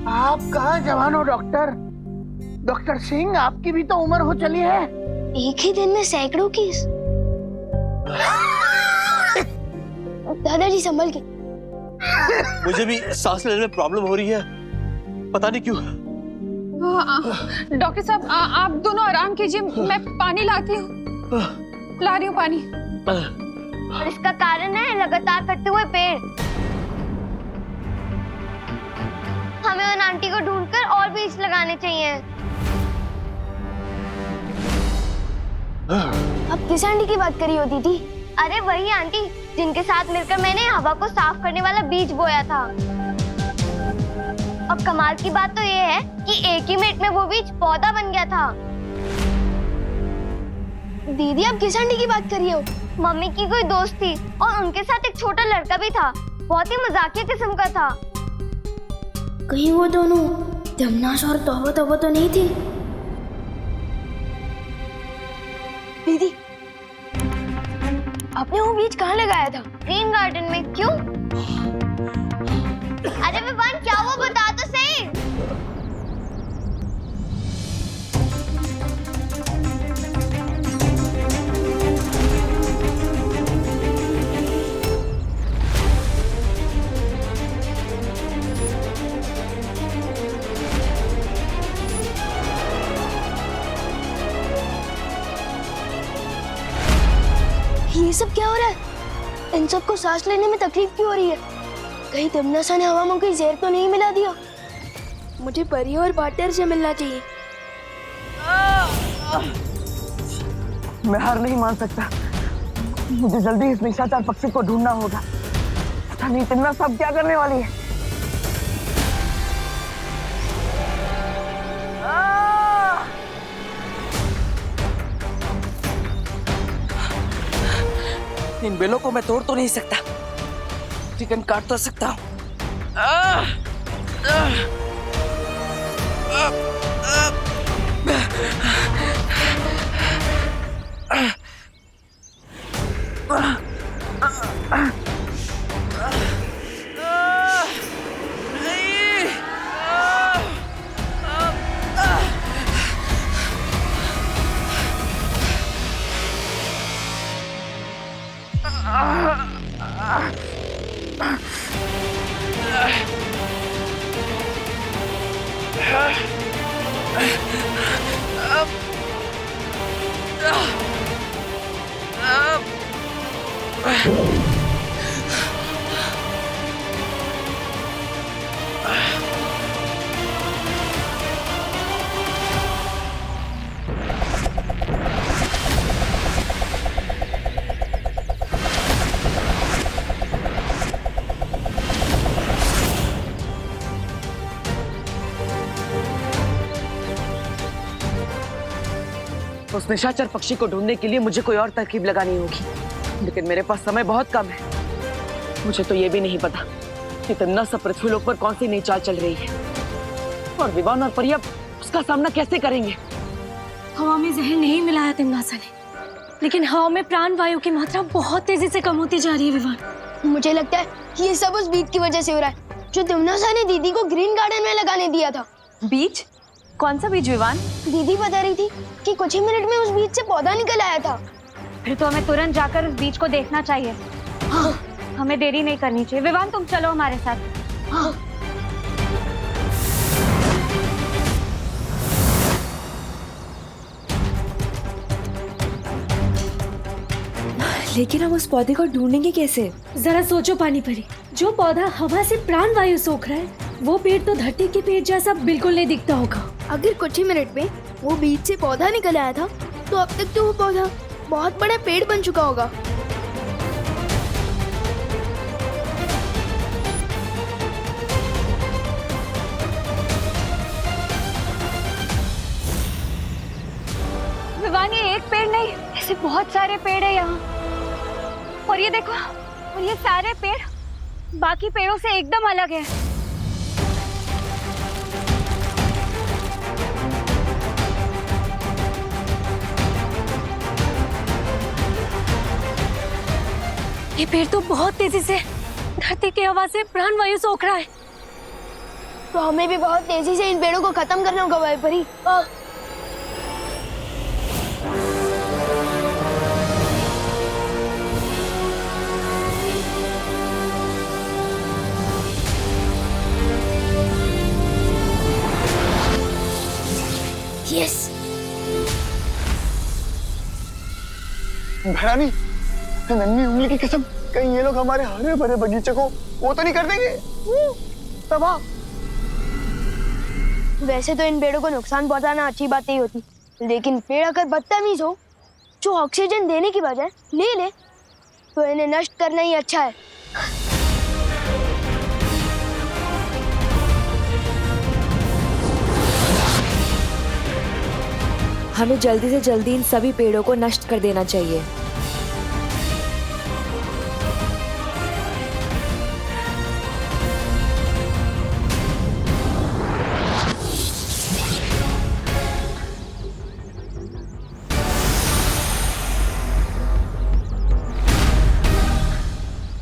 Speaker 7: आप कहाँ जवान हो डॉक्टर? डॉक्टर सिंह, आपकी भी तो उम्र हो चली है।
Speaker 3: एक ही दिन में सैकड़ों केस। दादाजी संभल के।
Speaker 14: मुझे भी सांस लेने में प्रॉब्लम हो रही है, पता नहीं क्यों।
Speaker 5: डॉक्टर साहब, आप दोनों आराम कीजिए, मैं पानी लाती हूँ। ला रही हूँ पानी।
Speaker 3: और इसका कारण है लगातार कटते हुए पेड़। हमें उन आंटी को ढूंढकर और बीज लगाने चाहिए। अब किस आंटी की बात करी होती थी? अरे वही आंटी जिनके साथ मिलकर मैंने हवा को साफ करने वाला बीज बोया था। अब कमाल की बात तो ये है कि एक ही मिनट में वो बीज पौधा बन गया था। दीदी, अब किस आंटी की बात कर रही हो? मम्मी की कोई दोस्त थी और उनके साथ एक छोटा लड़का भी था। बहुत ही मजाकिया किस्म का था। कहीं वो दोनों दमनाश और तौबा तौबा तो नहीं थी? दीदी, आपने वो बीज कहाँ लगाया था? ग्रीन गार्डन में। क्यों? अरे विवान, क्या वो बता तो सही। ये सब क्या हो रहा है? इन सबको सांस लेने में तकलीफ क्यों हो रही है? कहीं दमनाशा ने हवा में कोई जहर तो नहीं मिला दिया? मुझे परी और पार्टनर से मिलना चाहिए।
Speaker 10: मैं हार नहीं मान सकता। मुझे जल्दी इस निशाचर पक्षी को ढूंढना होगा। पता नहीं तिन्ना सब क्या करने वाली है।
Speaker 11: इन बेलों को मैं तोड़ तो नहीं सकता, लेकिन काट तो सकता हूँ। उस निशाचर पक्षी को ढूंढने के लिए मुझे कोई और तरकीब लगानी होगी, लेकिन मेरे पास समय बहुत कम है। मुझे तो ये भी नहीं पता कि तिम्ना सब पृथ्वीलोक पर कौन सी नई चाल चल रही है, और विवान और परिया उसका सामना कैसे करेंगे।
Speaker 15: हवा में जहर नहीं मिलाया तिम्नासा ने, लेकिन हवा में प्राण वायु की मात्रा बहुत तेजी से कम होती जा रही है विवान।
Speaker 3: मुझे लगता है कि ये सब उस बीज की वजह से हो रहा है जो तिम्नासा ने दीदी को ग्रीन गार्डन में लगाने दिया था।
Speaker 5: बीज? कौन सा बीज विवान?
Speaker 3: दीदी बता रही थी कि कुछ ही मिनट में उस बीज से पौधा निकल आया था।
Speaker 15: फिर तो हमें तुरंत जाकर उस बीज को देखना चाहिए। हाँ। हमें देरी नहीं करनी चाहिए। विवान तुम चलो हमारे साथ। हाँ।
Speaker 5: लेकिन हम उस पौधे को ढूंढेंगे कैसे?
Speaker 15: जरा सोचो पानी परी, जो पौधा हवा से प्राण वायु सोख रहा है वो पेड़ तो धरती के पेड़ जैसा बिल्कुल नहीं दिखता होगा।
Speaker 3: अगर कुछ ही मिनट में वो बीज से पौधा निकल आया था तो अब तक तो वो पौधा बहुत बड़ा पेड़ बन चुका होगा।
Speaker 15: विवान ये एक पेड़ नहीं, ऐसे बहुत सारे पेड़ है यहाँ। और ये देखो, और ये सारे पेड़ बाकी पेड़ों से एकदम अलग है। ये पेड़ तो बहुत तेजी से धरती की हवा से प्राण वायु सोख रहा है।
Speaker 3: तो हमें भी बहुत तेजी से इन पेड़ों को खत्म करना होगा वायुपरी। यस।
Speaker 12: भैरानी, नन्ही उंगली की कसम, कहीं ये लोग हमारे हरे भरे बगीचे को वो तो नहीं कर देंगे तबाह?
Speaker 3: वैसे तो इन पेड़ों को नुकसान पहुंचाना अच्छी बात नहीं होती, लेकिन पेड़ अगर बदतमीज हो, जो ऑक्सीजन देने की बजाय ले ले, तो इन्हें नष्ट करना ही अच्छा है।
Speaker 5: हमें जल्दी से जल्दी इन सभी पेड़ों को नष्ट कर देना चाहिए।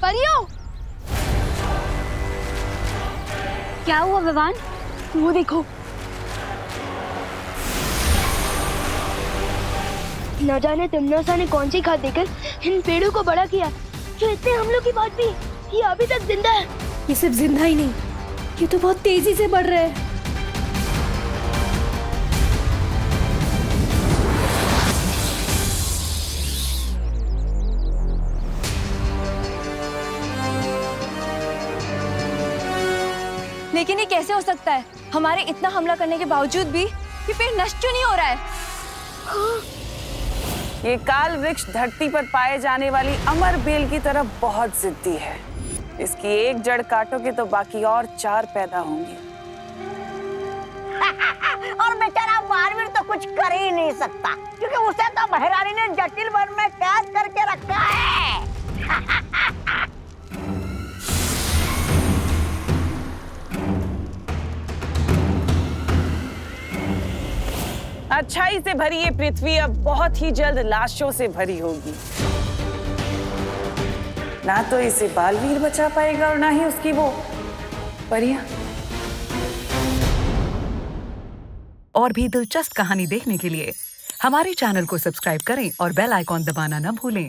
Speaker 3: परियों,
Speaker 15: क्या हुआ विवान?
Speaker 3: वो देखो, न जाने तिम्नासा ने कौन सी खाद देकर इन पेड़ों को बड़ा किया जो इतने हमलों की बात भी ये अभी तक जिंदा है।
Speaker 15: ये सिर्फ जिंदा ही नहीं, ये तो बहुत तेजी से बढ़ रहे हैं।
Speaker 5: लेकिन ये कैसे हो सकता है? हमारे इतना हमला करने के बावजूद भी ये पेड़ नष्ट क्यों नहीं हो रहा है?
Speaker 2: ये काल वृक्ष धरती पर पाए जाने वाली अमर बेल की तरह बहुत जिद्दी है। इसकी एक जड़ काटोगे तो बाकी और 4 पैदा होंगी।
Speaker 6: और बेचारा बालवीर तो कुछ कर ही नहीं सकता, क्योंकि उसे तो महारानी ने जटिल वन में कैद करके रखा है।
Speaker 2: अच्छाई से भरी ये पृथ्वी अब बहुत ही जल्द लाशों से भरी होगी। ना तो इसे बालवीर बचा पाएगा और ना ही उसकी वो परियां।
Speaker 16: और भी दिलचस्प कहानी देखने के लिए हमारे चैनल को सब्सक्राइब करें और बेल आइकॉन दबाना न भूलें।